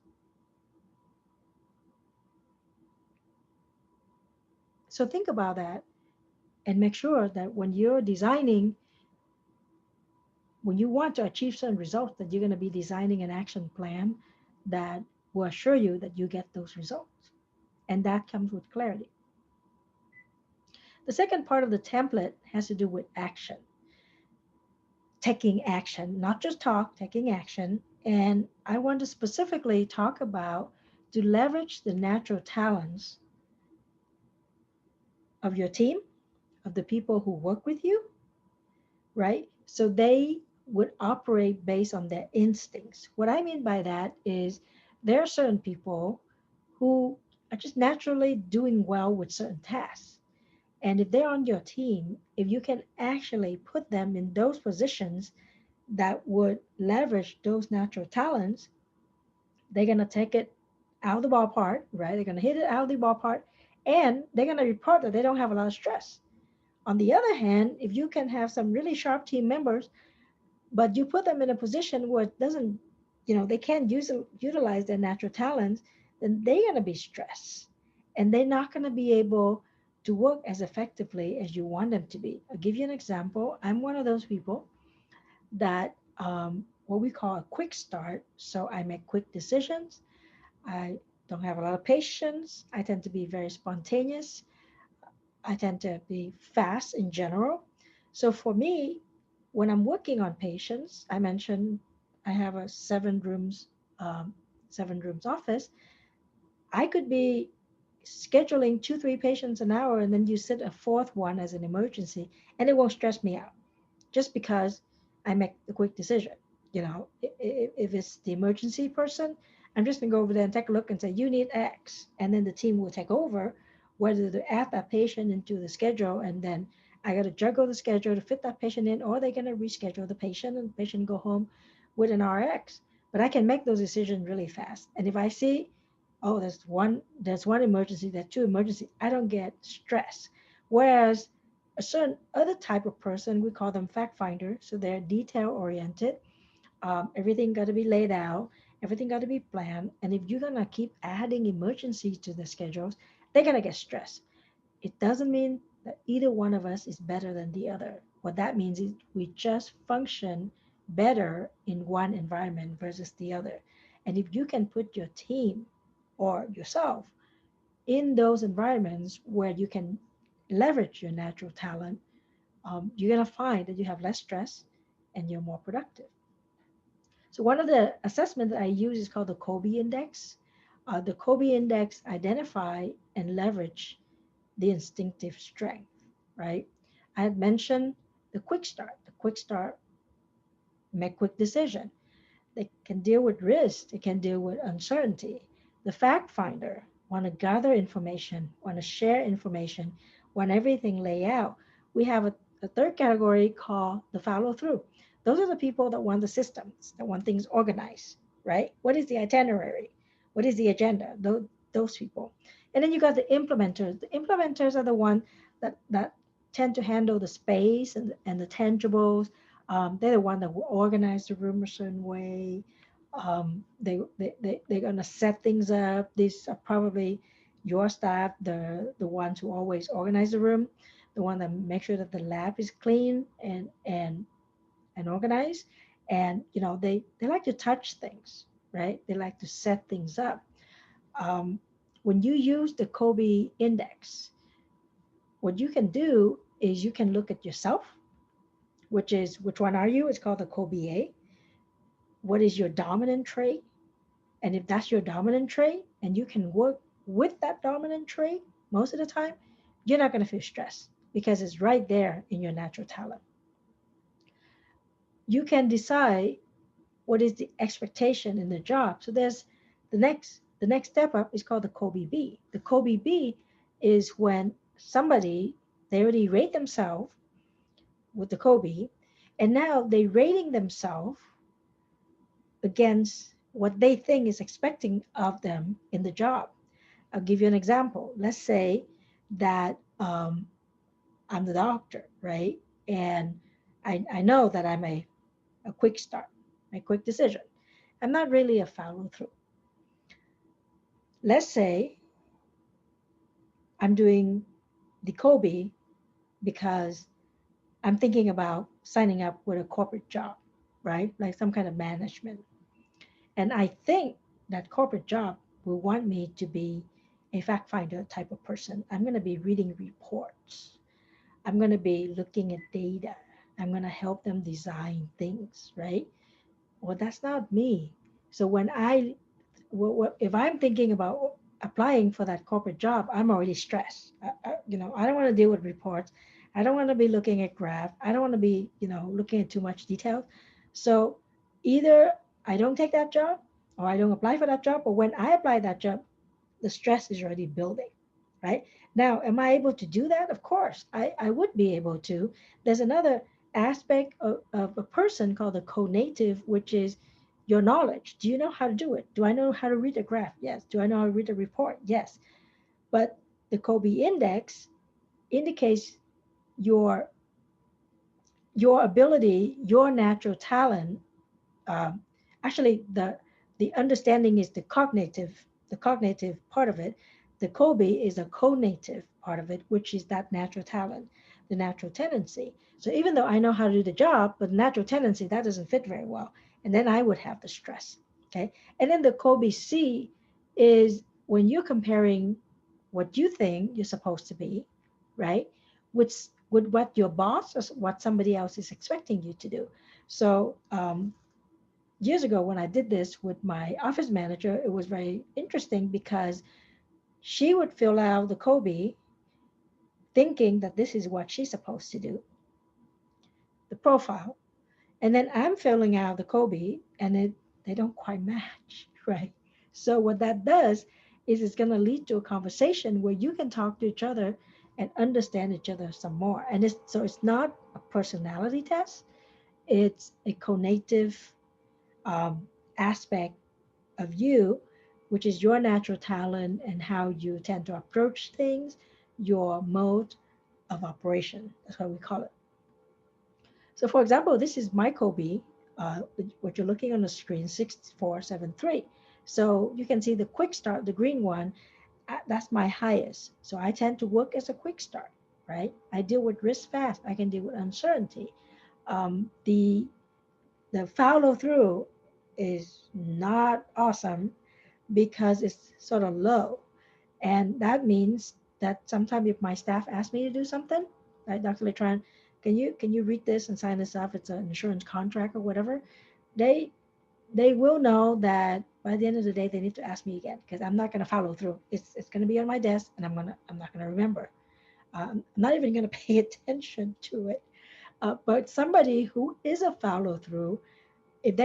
So think about that and make sure that when you're designing, when you want to achieve certain results, that you're going to be designing an action plan that will assure you that you get those results. And that comes with clarity. The second part of the template has to do with action, taking action, not just talk, taking action. And I want to specifically talk about to leverage the natural talents of your team, of the people who work with you, right? So they would operate based on their instincts. What I mean by that is there are certain people who are just naturally doing well with certain tasks. And if they're on your team, if you can actually put them in those positions that would leverage those natural talents, they're going to take it out of the ballpark, right? They're going to hit it out of the ballpark, and they're going to report that they don't have a lot of stress. On the other hand, if you can have some really sharp team members, but you put them in a position where it doesn't, they can't utilize their natural talents, then they're going to be stressed and they're not going to be able to work as effectively as you want them to be. I'll give you an example. I'm one of those people that what we call a quick start. So I make quick decisions. I don't have a lot of patience. I tend to be very spontaneous. I tend to be fast in general. So for me, when I'm working on patients, I mentioned I have a um, 7 rooms office. I could be scheduling 2, 3 patients an hour, and then you sit a fourth one as an emergency, and it won't stress me out just because I make the quick decision. If it's the emergency person, I'm just gonna go over there and take a look and say, you need X. And then the team will take over whether to add that patient into the schedule. And then I got to juggle the schedule to fit that patient in, or they're going to reschedule the patient and the patient go home with an RX. But I can make those decisions really fast. And if I see, oh, there's one emergency, there's two emergency, I don't get stressed. Whereas a certain other type of person, we call them fact finders. So they're detail oriented. Everything got to be laid out. Everything got to be planned. And if you're going to keep adding emergencies to the schedules, they're going to get stressed. It doesn't mean that either one of us is better than the other. What that means is we just function better in one environment versus the other. And if you can put your team or yourself in those environments where you can leverage your natural talent, you're going to find that you have less stress and you're more productive. So one of the assessments that I use is called the Kobe Index. The Kobe Index identify and leverage the instinctive strength, right? I had mentioned the quick start. The quick start make quick decision. They can deal with risk. They can deal with uncertainty. The fact finder want to gather information, want to share information, want everything lay out. We have a third category called the follow through. Those are the people that want the systems, that want things organized, right? What is the itinerary? What is the agenda? Those people. And then you got the implementers. The implementers are the one that tend to handle the space and the tangibles. They're the one that will organize the room a certain way. They're going to set things up. These are probably your staff, the ones who always organize the room, the one that make sure that the lab is clean and organized. And they like to touch things, right? They like to set things up. Um, when you use the Kobe index, what you can do is you can look at yourself, which one are you? It's called the Kobe A. What is your dominant trait? And if that's your dominant trait and you can work with that dominant trait most of the time, you're not going to feel stressed because it's right there in your natural talent. You can decide what is the expectation in the job. So there's the next step up is called the Kobe B. The Kobe B is when somebody, they already rate themselves with the Kobe, and now they rating themselves against what they think is expecting of them in the job. I'll give you an example. Let's say that I'm the doctor, right? And I know that I'm a quick start, a quick decision. I'm not really a follow through. Let's say I'm doing the Kobe because I'm thinking about signing up with a corporate job, right? Like some kind of management. And I think that corporate job will want me to be a fact finder type of person. I'm going to be reading reports. I'm going to be looking at data. I'm going to help them design things, right? Well, that's not me. So when if I'm thinking about applying for that corporate job, I'm already stressed. I don't want to deal with reports. I don't want to be looking at graph. I don't want to be, looking at too much detail. So either I don't take that job or I don't apply for that job. But when I apply that job, the stress is already building, right? Now, am I able to do that? Of course, I would be able to. There's another aspect of a person called the co-native, which is your knowledge. Do you know how to do it? Do I know how to read a graph? Yes. Do I know how to read a report? Yes. But the Kobe index indicates your your ability, your natural talent. um, Actually, the understanding is the cognitive part of it. The Kobe is a co-native part of it, which is that natural talent, the natural tendency. So even though I know how to do the job, but natural tendency that doesn't fit very well, and then I would have the stress. Okay, and then the Kobe C is when you're comparing what you think you're supposed to be, right, with what your boss or what somebody else is expecting you to do. So years ago when I did this with my office manager, it was very interesting because she would fill out the Kobe thinking that this is what she's supposed to do, the profile. And then I'm filling out the Kobe and they don't quite match, right? So what that does is it's going to lead to a conversation where you can talk to each other and understand each other some more. And it's not a personality test, it's a conative aspect of you, which is your natural talent and how you tend to approach things, your mode of operation. That's what we call it. So, for example, this is my Kobe, what you're looking on the screen, 6473. So you can see the quick start, the green one, that's my highest. So I tend to work as a quick start, right? I deal with risk fast. I can deal with uncertainty. The follow through is not awesome because it's sort of low. And that means that sometimes if my staff ask me to do something, right, Dr. Letran, can you read this and sign this up? It's an insurance contract or whatever. They they will know that by the end of the day they need to ask me again because I'm not going to follow through. It's going to be on my desk and I'm not going to remember. I'm not even going to pay attention to it. But somebody who is a follow through, if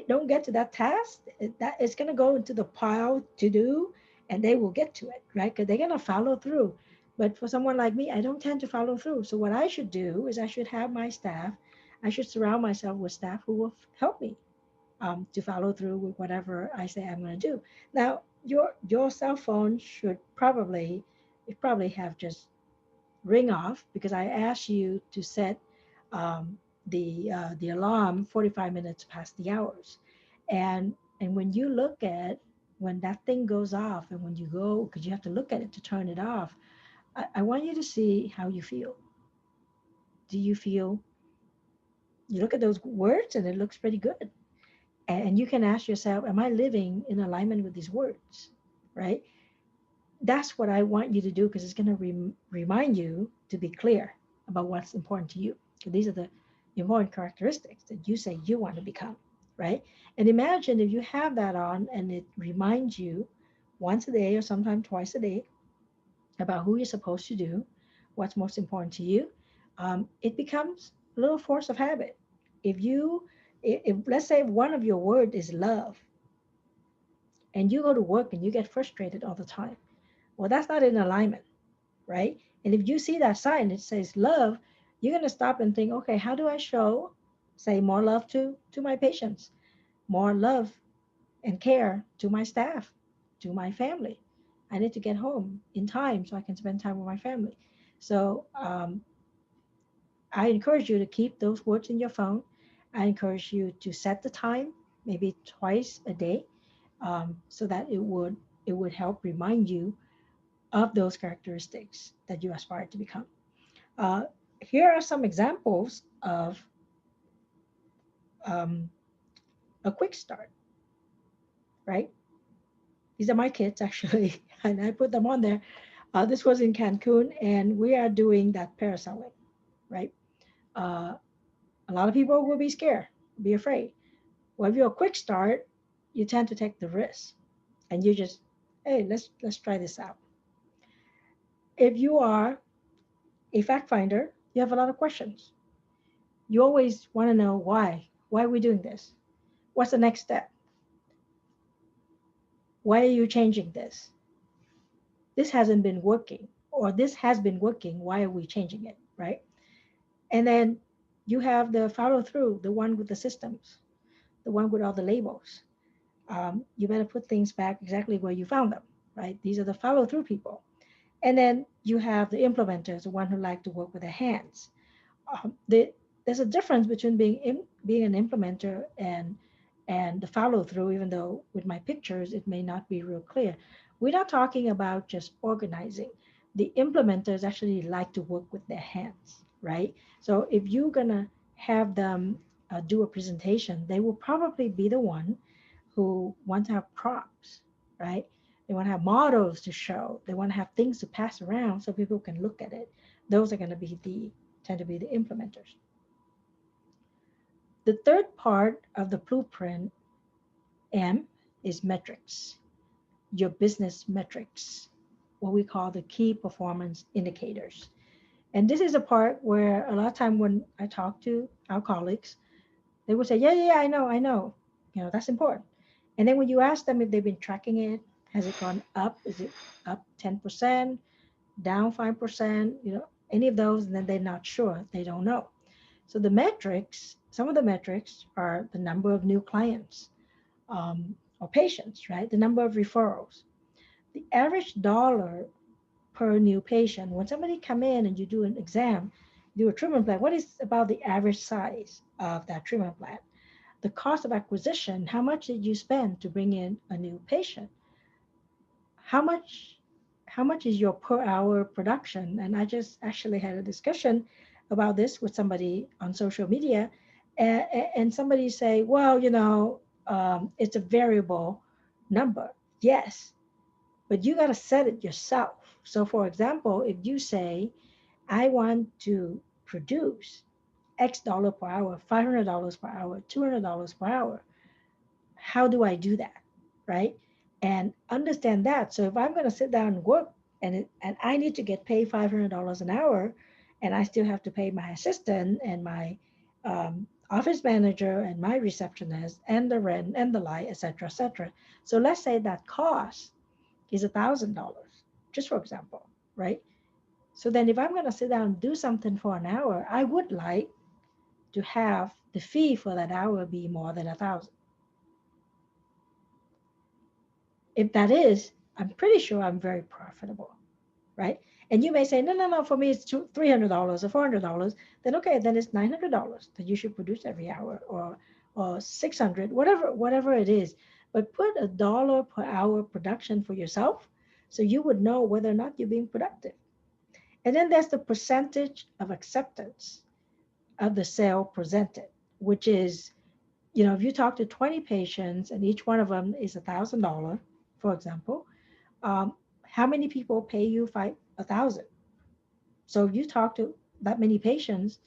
don't get to that task, that it's going to go into the pile to do, and they will get to it, right? Because they're going to follow through. But for someone like me, I don't tend to follow through. So what I should do is I should have my staff, I should surround myself with staff who will help me to follow through with whatever I say I'm going to do. Now, your cell phone should probably have just ring off because I asked you to set the alarm 45 minutes past the hours, and when you look at when that thing goes off and when you go because you have to look at it to turn it off, I want you to see how you feel. Do you feel you look at those words and it looks pretty good, and you can ask yourself, am I living in alignment with these words, right? That's what I want you to do because it's going to remind you to be clear about what's important to you. Because these are the important characteristics that you say you want to become, right? And imagine if you have that on and it reminds you once a day or sometimes twice a day about who you're supposed to do, what's most important to you. It becomes a little force of habit. If you, if let's say one of your word is love, and you go to work and you get frustrated all the time, well, that's not in alignment, right? And if you see that sign that says love, you're going to stop and think, okay, how do I show, say, more love to my patients, more love and care to my staff, to my family? I need to get home in time so I can spend time with my family. So I encourage you to keep those words in your phone. I encourage you to set the time, maybe twice a day, so that it would help remind you of those characteristics that you aspire to become. Uh, Here are some examples of um, a quick start, right? These are my kids actually, and I put them on there. This was in Cancun, and we are doing that parasailing, right? Uh, a lot of people will be scared, be afraid. Well, if you're a quick start, you tend to take the risk, and you just, hey, let's try this out. If you are a fact finder, you have a lot of questions. You always want to know why. Why are we doing this? What's the next step? Why are you changing this? This hasn't been working, or this has been working. Why are we changing it, right? And then you have the follow through, the one with the systems, the one with all the labels. You better put things back exactly where you found them, right? These are the follow through people. And then you have the implementers, the one who like to work with their hands. There's a difference between being an implementer and the follow through. Even though with my pictures it may not be real clear, we're not talking about just organizing. The implementers actually like to work with their hands, right? So if you're gonna have them do a presentation, they will probably be the one who want to have props, right? They want to have models to show. They want to have things to pass around so people can look at it. Those are going to be the tend to be the implementers. The third part of the blueprint, M, is metrics, your business metrics, what we call the key performance indicators. And this is a part where a lot of time when I talk to our colleagues, they will say, yeah, yeah, yeah, I know. That's important. And then when you ask them if they've been tracking it, has it gone up? Is it up 10%, down 5%? Any of those, and then they're not sure. They don't know. So the metrics, some of the metrics are the number of new clients or patients, right? The number of referrals. The average dollar per new patient. When somebody come in and you do an exam, do a treatment plan, what is about the average size of that treatment plan? The cost of acquisition, how much did you spend to bring in a new patient? How much how much is your per hour production? And I just actually had a discussion about this with somebody on social media, and somebody say, well, it's a variable number. Yes, but you got to set it yourself. So, for example, if you say, I want to produce X dollar per hour, $500 per hour, $200 per hour, how do I do that? Right? And understand that. So if I'm going to sit down and work and I need to get paid $500 an hour, and I still have to pay my assistant and my office manager and my receptionist and the rent and the light, etc., etc. So let's say that cost is $1,000, just for example, right? So then if I'm going to sit down and do something for an hour, I would like to have the fee for that hour be more than 1,000. If that is, I'm pretty sure I'm very profitable, right? And you may say, no, no, no, for me it's $300 or $400. Then okay, then it's $900 that you should produce every hour, or 600, whatever it is. But put a dollar per hour production for yourself, so you would know whether or not you're being productive. And then there's the percentage of acceptance of the sale presented, which is, if you talk to 20 patients and each one of them is $1,000, for example, how many people pay you 1,000? So if you talk to that many patients,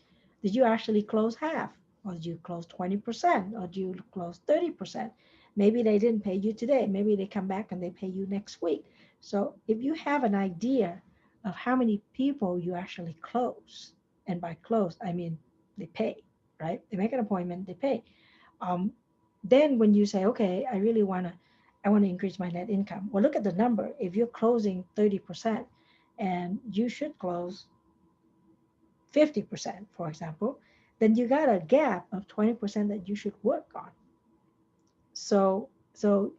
did you actually close half, or did you close 20%, or do you close 30%? Maybe they didn't pay you today. Maybe they come back and they pay you next week. So if you have an idea of how many people you actually close, and by close I mean they pay, right? They make an appointment, they pay. Um, then when you say, okay, I want to increase my net income. Well, look at the number. If you're closing 30% and you should close 50%, for example, then you got a gap of 20% that you should work on. So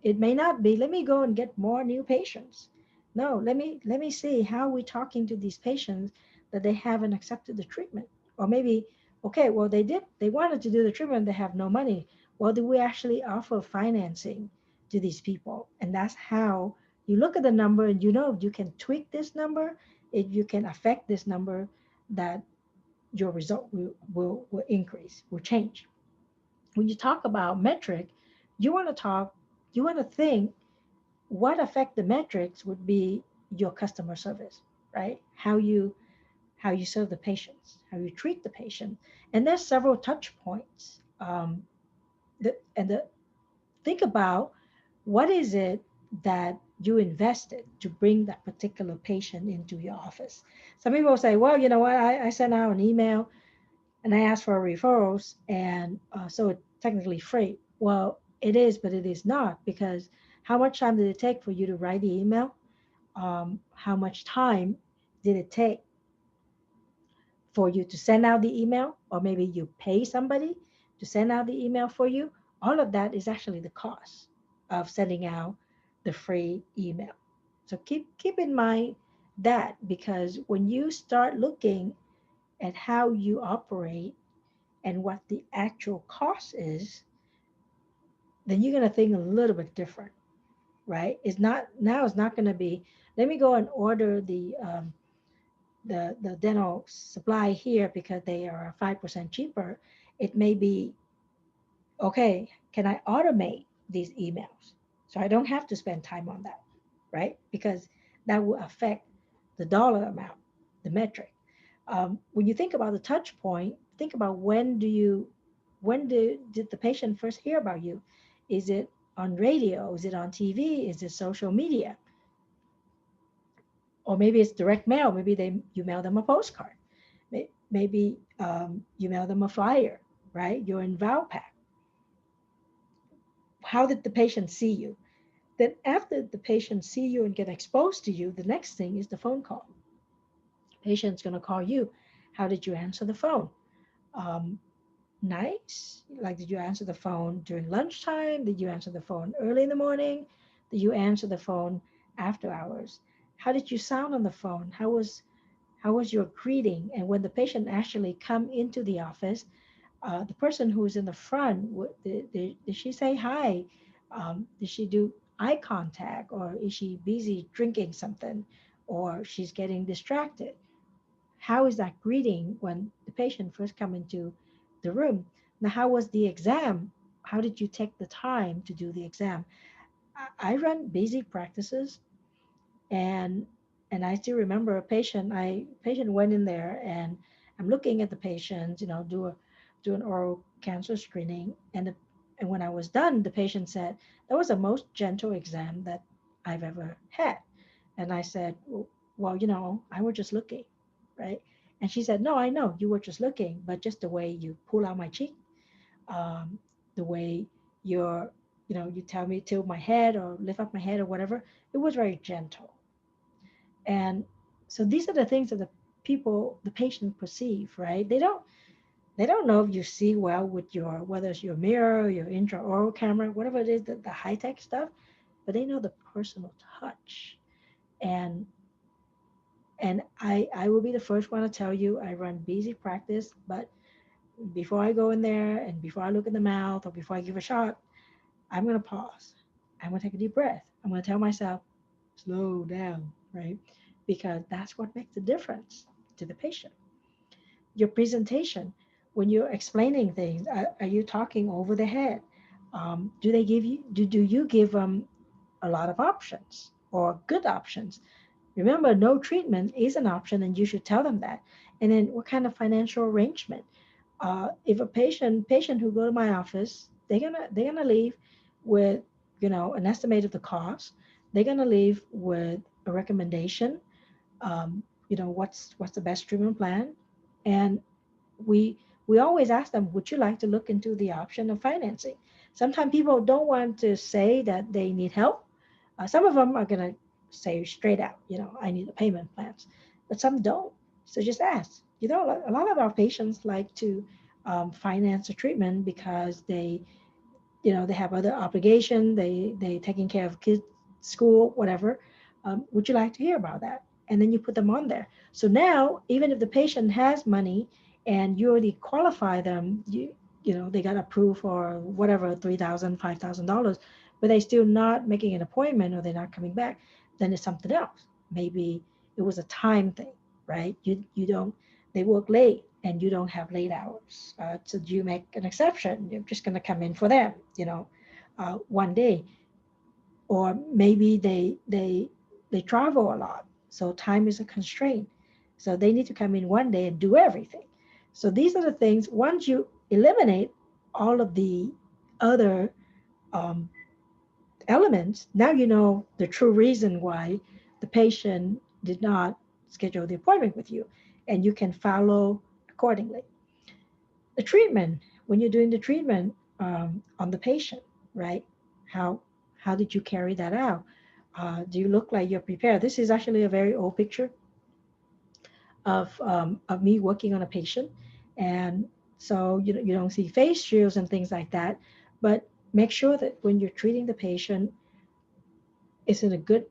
it may not be, let me go and get more new patients. No, let me see how we're talking to these patients that they haven't accepted the treatment. Or maybe, okay, well they wanted to do the treatment, they have no money. Well, do we actually offer financing to these people? And that's how You look at the number and you know if you can tweak this number, if you can affect this number, that your result will increase, will change. When you talk about metric, you want to talk, you want to think what affect the metrics would be your customer service, right? How you serve the patients, how you treat the patient, and there's several touch points. Think about what is it that you invested to bring that particular patient into your office. Some people say, well, you know what, I sent out an email and I asked for referrals, and so it's technically free. Well, it is, but it is not, because how much time did it take for you to write the email? How much time did it take for you to send out the email, or maybe you pay somebody to send out the email for you? All of that is actually the cost of sending out the free email. So keep in mind that, because when you start looking at how you operate and what the actual cost is, then you're going to think a little bit different, right? It's not going to be, let me go and order the dental supply here because they are 5% cheaper. It may be, okay, can I automate these emails so I don't have to spend time on that, right? Because that will affect the dollar amount, the metric. When you think about the touch point, think about did the patient first hear about you? Is it on radio? Is it on TV? Is it social media? Or maybe it's direct mail. Maybe you mail them a postcard. Maybe you mail them a flyer, right? You're in Valpak. How did the patient see you? Then after the patient see you and get exposed to you, the next thing is the phone call. Patient's going to call you. How did you answer the phone? Um, Nice. Like, did you answer the phone during lunchtime? Did you answer the phone early in the morning? Did you answer the phone after hours? How did you sound on the phone? How was your greeting? And when the patient actually come into the office, the person who is in the front, did she say hi? Did she do eye contact, or is she busy drinking something, or she's getting distracted? How is that greeting when the patient first come into the room? Now, how was the exam? How did you take the time to do the exam? I run basic practices, and I still remember a patient went in there, and I'm looking at the patient, do an oral cancer screening, and when I was done, the patient said that was the most gentle exam that I've ever had. And I said, well, I was just looking, right? And she said, no, I know you were just looking, but just the way you pull out my cheek, um, the way you're, you tell me tilt my head or lift up my head or whatever, it was very gentle. And so these are the things that the patient perceive, right? They don't know if you see well with whether it's your mirror, your intraoral camera, whatever it is, the high tech stuff, but they know the personal touch. And I will be the first one to tell you I run busy practice, but before I go in there and before I look in the mouth or before I give a shot, I'm gonna pause. I'm gonna take a deep breath. I'm gonna tell myself, slow down, right? Because that's what makes the difference to the patient. Your presentation, when you're explaining things, are you talking over the head? Do they give you do you give them a lot of options or good options? Remember, no treatment is an option, and you should tell them that. And then, what kind of financial arrangement? If a patient who go to my office, they're gonna leave with an estimate of the cost. They're gonna leave with a recommendation. What's the best treatment plan? And we always ask them, would you like to look into the option of financing? Sometimes people don't want to say that they need help. Some of them are going to say straight out, I need a payment plans, but some don't. So just ask. A lot of our patients like to finance a treatment because they have other obligation. They taking care of kids, school, whatever. Would you like to hear about that? And then you put them on there. So now, even if the patient has money and you already qualify them, they got approved for whatever $3,000, $5,000. but they still not making an appointment or they're not coming back, then it's something else. Maybe it was a time thing, right? You don't, they work late and you don't have late hours. So you make an exception. You're just going to come in for them, one day. Or maybe they travel a lot, so time is a constraint. So they need to come in one day and do everything. So these are the things. Once you eliminate all of the other um, elements, now you know the true reason why the patient did not schedule the appointment with you, and you can follow accordingly. The treatment, when you're doing the treatment on the patient, right? How how did you carry that out? Do you look like you're prepared? This is actually a very old picture of me working on a patient, and so you don't see face shields and things like that, but make sure that when you're treating the patient, it's in a good,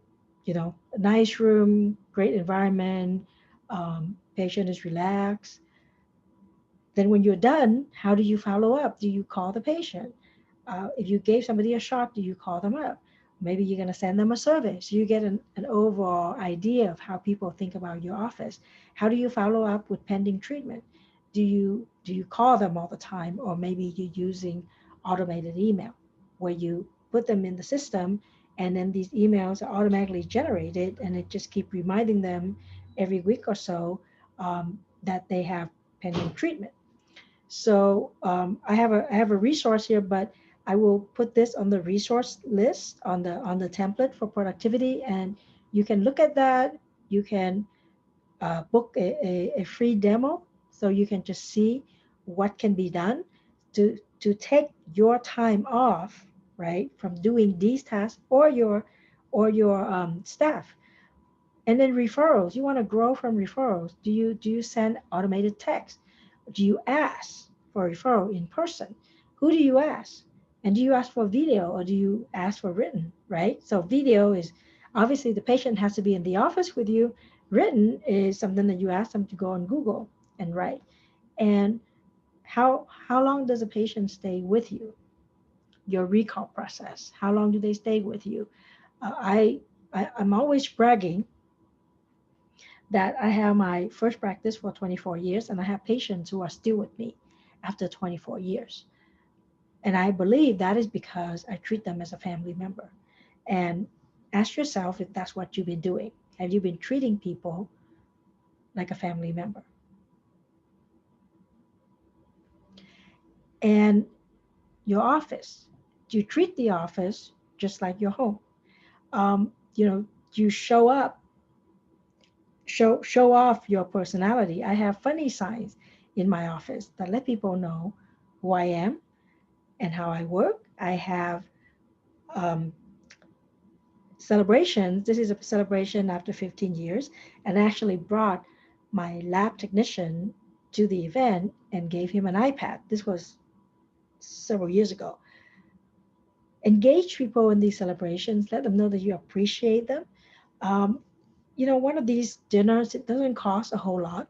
a nice room, great environment, patient is relaxed. Then when you're done, how do you follow up? Do you call the patient? If you gave somebody a shot, do you call them up? Maybe you're going to send them a survey. So you get an overall idea of how people think about your office. How do you follow up with pending treatment? Do you call them all the time? Or maybe you're using automated email where you put them in the system and then these emails are automatically generated and it just keep reminding them every week or so that they have pending treatment. So I have a resource here, but I will put this on the resource list on the template for productivity, and you can look at that. You can book a free demo, so you can just see what can be done to take your time off, right, from doing these tasks or your staff. And then referrals. You want to grow from referrals. Do you send automated text? Do you ask for a referral in person? Who do you ask? And do you ask for video or do you ask for written, right? So video is obviously the patient has to be in the office with you. Written is something that you ask them to go on Google and write. And how long does a patient stay with you? Your recall process. How long do they stay with you? I'm always bragging that I have my first practice for 24 years and I have patients who are still with me after 24 years. And I believe that is because I treat them as a family member. And ask yourself if that's what you've been doing. Have you been treating people like a family member? And your office, do you treat the office just like your home? You show up, show off your personality. I have funny signs in my office that let people know who I am and how I work. I have um, celebrations. This is a celebration after 15 years, and I actually brought my lab technician to the event and gave him an iPad. This was several years ago. Engage people in these celebrations, let them know that you appreciate them. Um, one of these dinners, it doesn't cost a whole lot.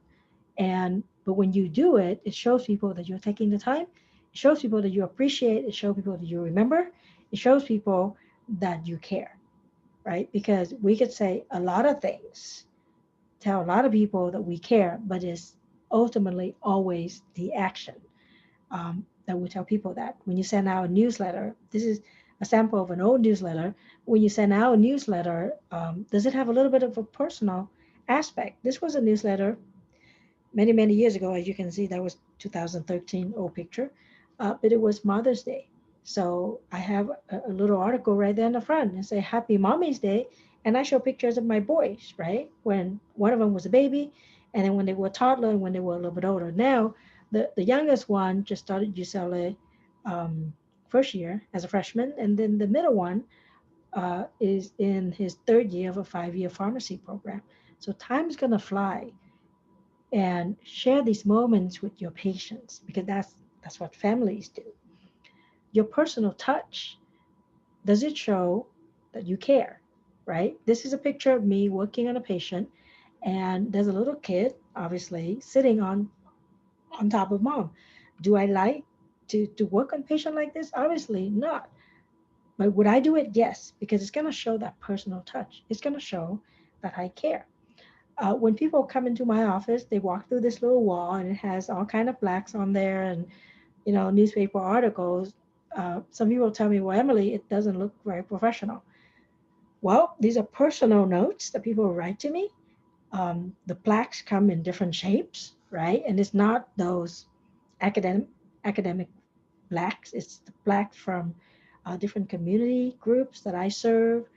But when you do it, it shows people that you're taking the time. It shows people that you appreciate. It shows people that you remember. It shows people that you care, right? Because we could say a lot of things, tell a lot of people that we care, but it's ultimately always the action that we tell people that. When you send out a newsletter, this is a sample of an old newsletter. When you send out a newsletter, does it have a little bit of a personal aspect? This was a newsletter many, many years ago. As you can see, that was 2013 old picture, but it was Mother's Day. So I have a little article right there in the front and say Happy Mommy's Day. And I show pictures of my boys, right? When one of them was a baby, and then when they were a toddler and when they were a little bit older. Now, the youngest one just started UCLA first year as a freshman, and then the middle one is in his third year of a 5-year pharmacy program. So time's gonna fly, and share these moments with your patients because that's what families do. Your personal touch, does it show that you care, right? This is a picture of me working on a patient, and there's a little kid obviously sitting on top of mom. Do I like to work on a patient like this? Obviously not. But would I do it? Yes, because it's going to show that personal touch. It's going to show that I care. When people come into my office, they walk through this little wall and it has all kind of plaques on there and newspaper articles. Some people tell me, "Well, Emily, it doesn't look very professional." Well, these are personal notes that people write to me. The plaques come in different shapes, right? And it's not those academic plaques. It's the plaque from different community groups that I serve,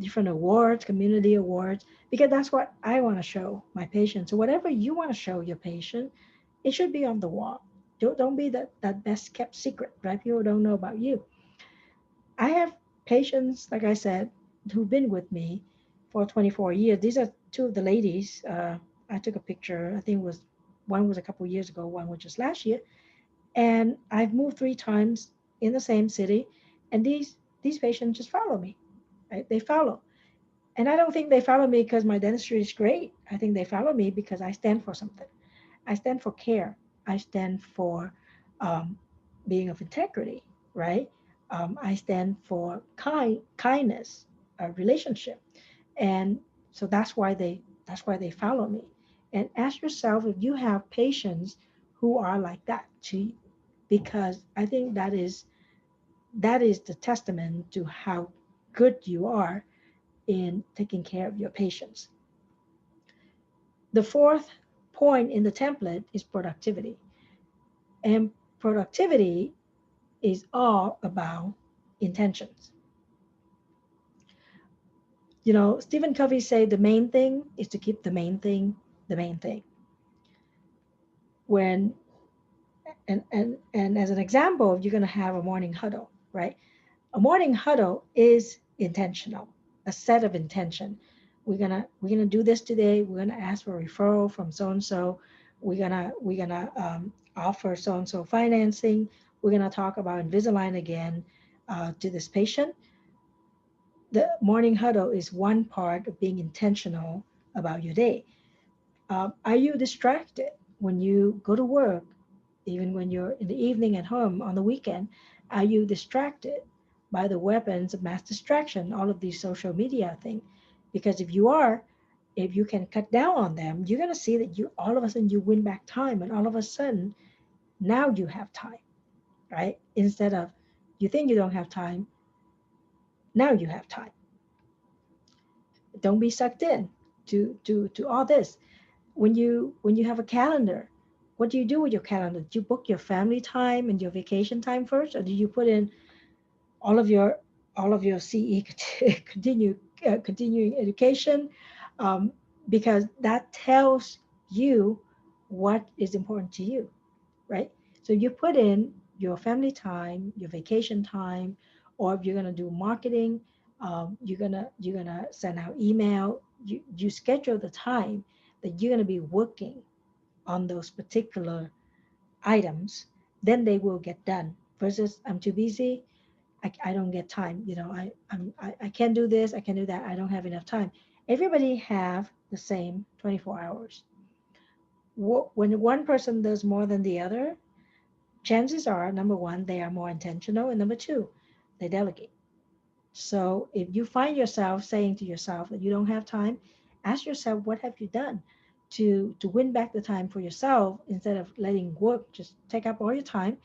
different awards, community awards, because that's what I want to show my patients. So whatever you want to show your patient, it should be on the wall. Don't be that best kept secret, right? People don't know about you. I have patients, like I said, who've been with me for 24 years. These are two of the ladies. I took a picture. I think it was one was a couple of years ago, one was just last year. And I've moved 3 times in the same city, and these patients just follow me, right? They follow, and I don't think they follow me because my dentistry is great. I think they follow me because I stand for something. I stand for care. I stand for um, being of integrity, right? I stand for kindness, relationship, and so that's why they follow me. And ask yourself if you have patients who are like that to, because I think that is the testament to how good you are in taking care of your patients. The fourth point in the template is productivity. And productivity is all about intentions. Stephen Covey said the main thing is to keep the main thing the main thing. When and as an example, you're going to have a morning huddle, right? A morning huddle is intentional, a set of intention. We're gonna do this today. We're gonna ask for a referral from so and so. We're gonna offer so and so financing. We're gonna talk about Invisalign again to this patient. The morning huddle is one part of being intentional about your day. Are you distracted when you go to work, even when you're in the evening at home on the weekend? Are you distracted by the weapons of mass distraction, all of these social media things? Because if you are, if you can cut down on them, you're going to see that you all of a sudden you win back time, and all of a sudden now you have time, right? Instead of you think you don't have time, now you have time. Don't be sucked in to all this. When you have a calendar, what do you do with your calendar? Do you book your family time and your vacation time first, or do you put in all of your CE continuing education? Um, because that tells you what is important to you, right? So you put in your family time, your vacation time, or if you're gonna do marketing, you're gonna send out email. You schedule the time that you're gonna be working on those particular items, then they will get done. Versus I'm too busy, I don't get time. I can't do this, I can't do that. I don't have enough time. Everybody have the same 24 hours. When one person does more than the other, chances are, number one, they are more intentional, and number two, they delegate. So if you find yourself saying to yourself that you don't have time, ask yourself, what have you done to win back the time for yourself instead of letting work just take up all your time,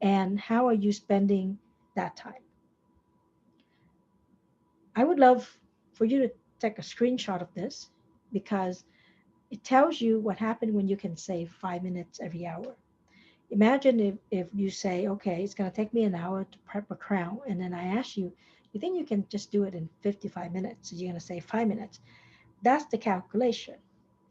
and how are you spending that time? I would love for you to take a screenshot of this, because it tells you what happened when you can save 5 minutes every hour. Imagine if you say, okay, it's going to take me an hour to prep a crown, and then I ask you, you think you can just do it in 55 minutes? So you're going to save 5 minutes. That's the calculation.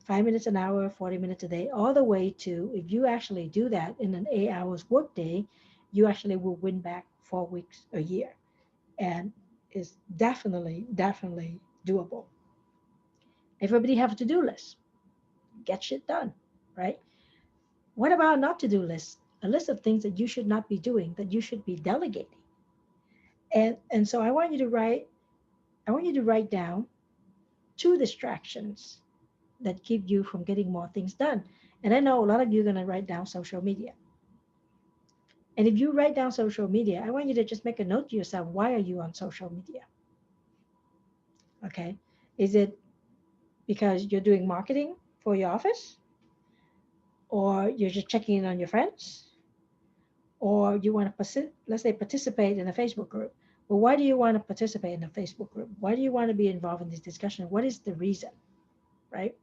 5 minutes an hour, 40 minutes a day, all the way to, if you actually do that in an 8 hours workday, you actually will win back 4 weeks a year. And it's definitely doable. Everybody have a to-do list. Get shit done, right? What about a not to-do list? A list of things that you should not be doing, that you should be delegating. And so I want you to write down 2 distractions that keep you from getting more things done. And I know a lot of you are going to write down social media. And if you write down social media, I want you to just make a note to yourself, why are you on social media? Okay. Is it because you're doing marketing for your office, or you're just checking in on your friends, or you want to, let's say, participate in a Facebook group? Well, why do you want to participate in a Facebook group? Why do you want to be involved in this discussion? What is the reason, right?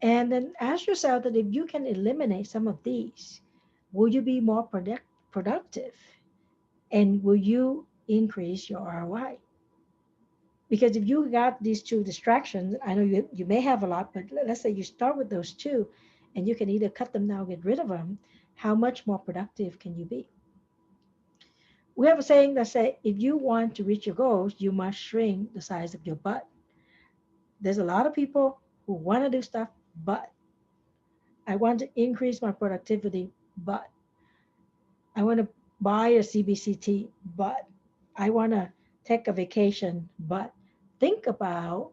And then ask yourself that if you can eliminate some of these, will you be more productive? And will you increase your ROI? Because if you got these two distractions, I know you may have a lot, but let's say you start with those two and you can either cut them down, get rid of them, how much more productive can you be? We have a saying that say, if you want to reach your goals, you must shrink the size of your butt. There's a lot of people who want to do stuff, but I want to increase my productivity, but I want to buy a CBCT, but I want to take a vacation, but think about,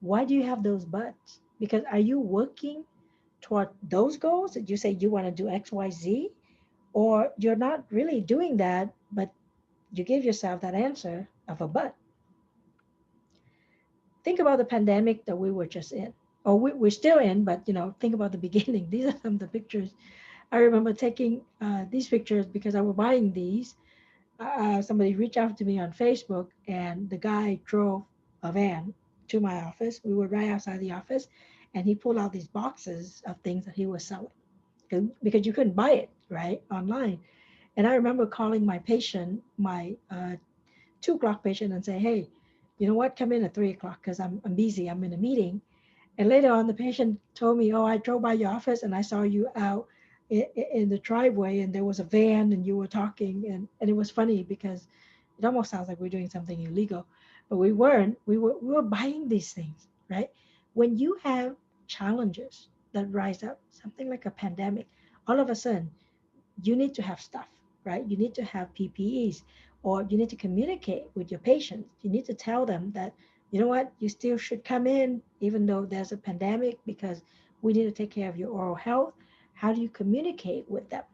why do you have those buts? Because are you working toward those goals that you say you want to do X, Y, Z? Or you're not really doing that, but you give yourself that answer of a but. Think about the pandemic that we were just in, or we're still in, but think about the beginning. These are some of the pictures. I remember taking these pictures because I was buying these. Somebody reached out to me on Facebook, and the guy drove a van to my office. We were right outside the office, and he pulled out these boxes of things that he was selling because you couldn't buy it right online. And I remember calling my patient, my 2 o'clock patient, and say, "Hey, you know what? Come in at 3 o'clock because I'm busy. I'm in a meeting." And later on, the patient told me, "Oh, I drove by your office and I saw you out in the driveway, and there was a van, and you were talking." And it was funny because it almost sounds like we're doing something illegal, but we weren't. We were buying these things, right? When you have challenges that rise up, something like a pandemic, all of a sudden you need to have stuff, right? You need to have PPEs, or you need to communicate with your patients. You need to tell them that, you know what, you still should come in even though there's a pandemic, because we need to take care of your oral health. How do you communicate with them,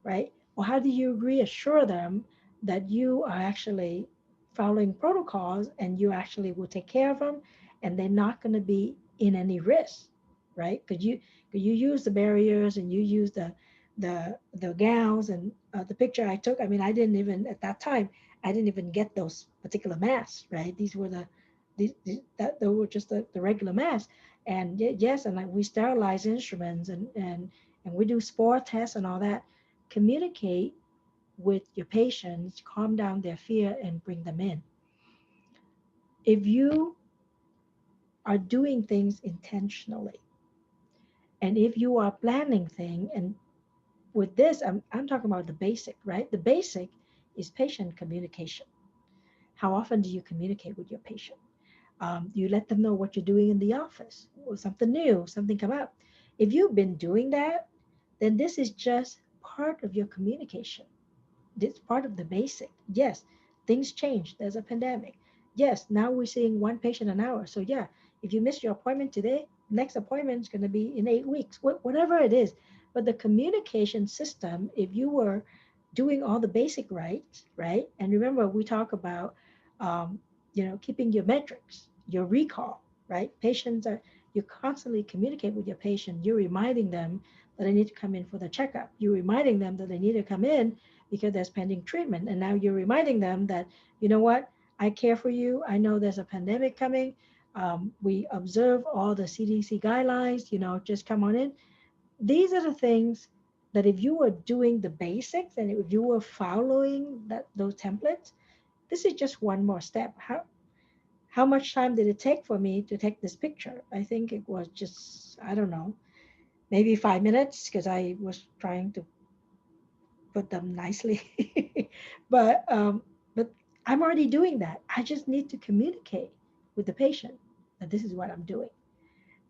right? Or how do you reassure them that you are actually following protocols and you actually will take care of them and they're not going to be in any risk, right? Because you use the barriers and you use the gowns and the picture I took. I mean, I didn't even at that time. I didn't even get those particular masks, right? These were that they were just the regular masks. And yes, and like we sterilize instruments and we do spore tests and all that. Communicate with your patients, calm down their fear, and bring them in. If you are doing things intentionally, and if you are planning things, and with this, I'm talking about the basic, right? The basic is patient communication. How often do you communicate with your patient? You let them know what you're doing in the office, or something new, something come up. If you've been doing that, then this is just part of your communication. It's part of the basic. Yes, things change. There's a pandemic. Yes, now we're seeing one patient an hour. So yeah, if you miss your appointment today, next appointment is going to be in 8 weeks, whatever it is. But the communication system, if you were doing all the basic rights, right? And remember, we talk about, um, keeping your metrics, your recall, right? Patients are, you constantly communicate with your patient. You're reminding them that they need to come in for the checkup. You're reminding them that they need to come in because there's pending treatment. And now you're reminding them that, you know what, I care for you. I know there's a pandemic coming. We observe all the CDC guidelines, just come on in. These are the things that if you were doing the basics and if you were following those templates, this is just one more step. How much time did it take for me to take this picture? I think it was just, I don't know, maybe 5 minutes because I was trying to put them nicely. But I'm already doing that. I just need to communicate with the patient that this is what I'm doing.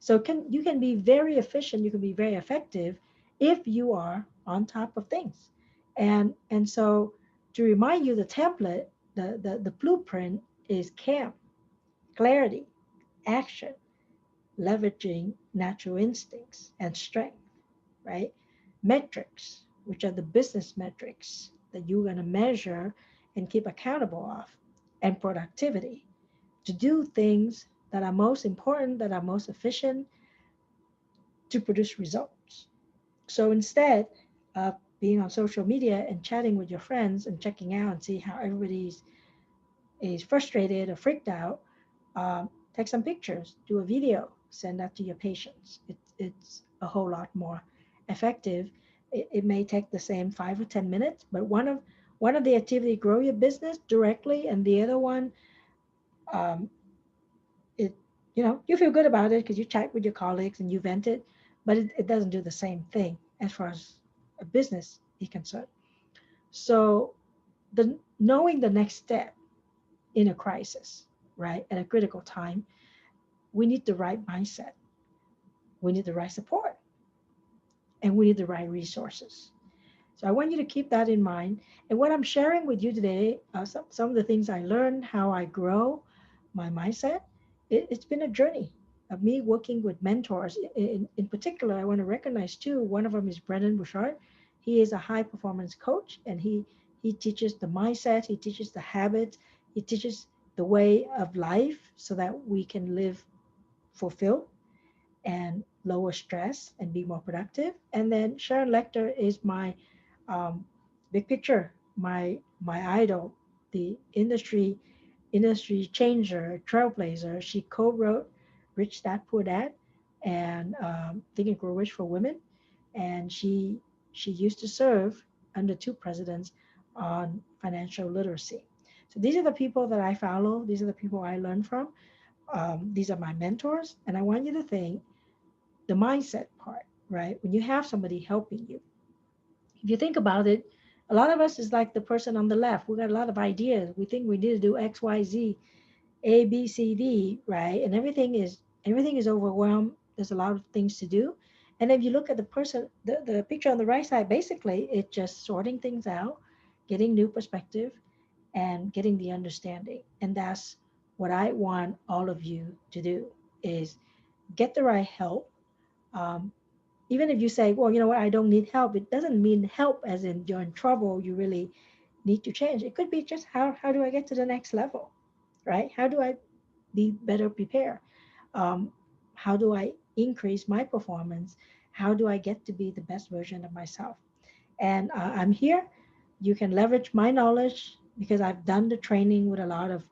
So you can be very efficient, you can be very effective if you are on top of things. And so to remind you, the template, the blueprint is CAM, clarity, action, leveraging natural instincts and strength, right? Metrics, which are the business metrics that you're going to measure and keep accountable of, and productivity to do things that are most important, that are most efficient to produce results. So instead of being on social media and chatting with your friends and checking out and see how everybody's is frustrated or freaked out, take some pictures, do a video, send that to your patients. It's a whole lot more effective. It may take the same 5 or 10 minutes, but one of the activity grow your business directly, and the other one, um, it you feel good about it because you chat with your colleagues and you vent it, but it doesn't do the same thing as far as a business is concerned. So the knowing the next step in a crisis, right, at a critical time, we need the right mindset, we need the right support, and we need the right resources. So I want you to keep that in mind. And what I'm sharing with you today, some of the things I learned, how I grow my mindset, it's been a journey of me working with mentors. In particular, I want to recognize two. One of them is Brendan Bouchard. He is a high performance coach, and he teaches the mindset, he teaches the habits, he teaches the way of life so that we can live fulfilled and lower stress and be more productive. And then Sharon Lecter is my um, big picture, my idol, the industry changer, trailblazer. She co-wrote Rich Dad Poor Dad and Think and Grow Rich for Women, and she used to serve under two presidents on financial literacy. So these are the people that I follow. These are the people I learn from. These are my mentors, and I want you to think the mindset part, right? When you have somebody helping you, if you think about it, a lot of us is like the person on the left. We got a lot of ideas. We think we need to do X, Y, Z, A, B, C, D, right? And everything is overwhelmed. There's a lot of things to do. And if you look at the person, the picture on the right side, basically it's just sorting things out, getting new perspective, and getting the understanding. And that's what I want all of you to do is get the right help. Um, Even if you say, well, you know what, I don't need help, it doesn't mean help as in you're in trouble, you really need to change. It could be just how do I get to the next level, right? How do I be better prepared? Um, how do I increase my performance? How do I get to be the best version of myself? And I'm here. You can leverage my knowledge because I've done the training with a lot of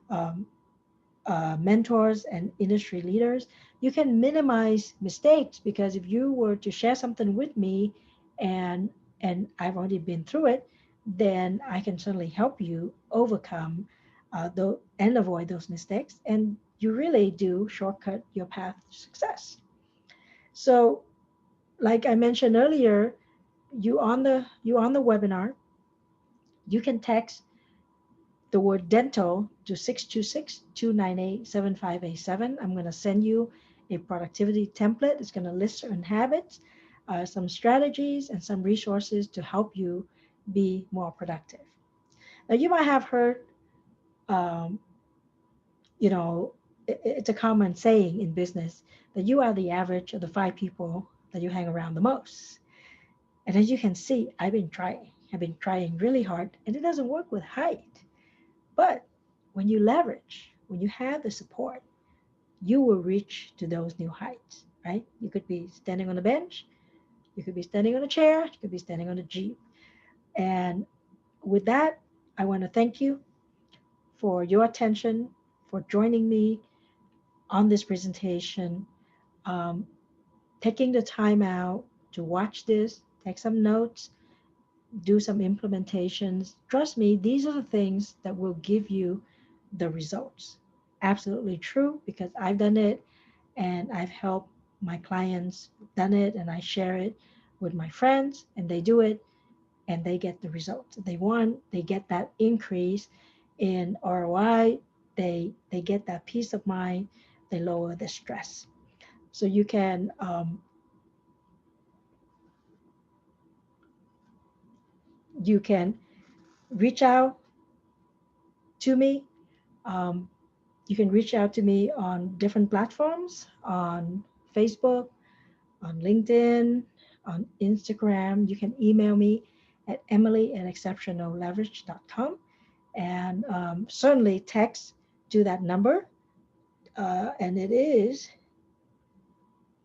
um, mentors and industry leaders. You can minimize mistakes because if you were to share something with me and I've already been through it, then I can certainly help you overcome and avoid those mistakes. And you really do shortcut your path to success. So, like I mentioned earlier, you on the webinar, you can text the word dental to 626-298-7587. I'm going to send you a productivity template. It's going to list certain habits, some strategies, and some resources to help you be more productive. Now, you might have heard, um, you know, it's a common saying in business that you are the average of the five people that you hang around the most. And as you can see, I've been trying really hard, and it doesn't work with height. But when you leverage, when you have the support, you will reach to those new heights, right? You could be standing on a bench, you could be standing on a chair, you could be standing on a Jeep. And with that, I want to thank you for your attention, for joining me on this presentation, um, taking the time out to watch this, take some notes, do some implementations. Trust me, these are the things that will give you the results. Absolutely true because I've done it and I've helped my clients done it and I share it with my friends and they do it and they get the results they want. They get that increase in ROI. They get that peace of mind. They lower the stress. So you can reach out to me. Um, you can reach out to me on different platforms on Facebook, on LinkedIn. on Instagram. You can email me at emily@exceptionalleverage.com. And certainly text to that number. And it is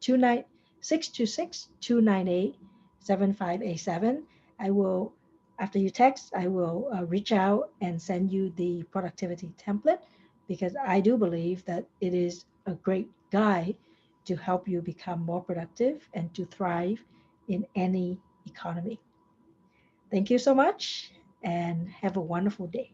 626-298-7587. I will, after you text, I will reach out and send you the productivity template because I do believe that it is a great guide to help you become more productive and to thrive in any economy. Thank you so much and have a wonderful day.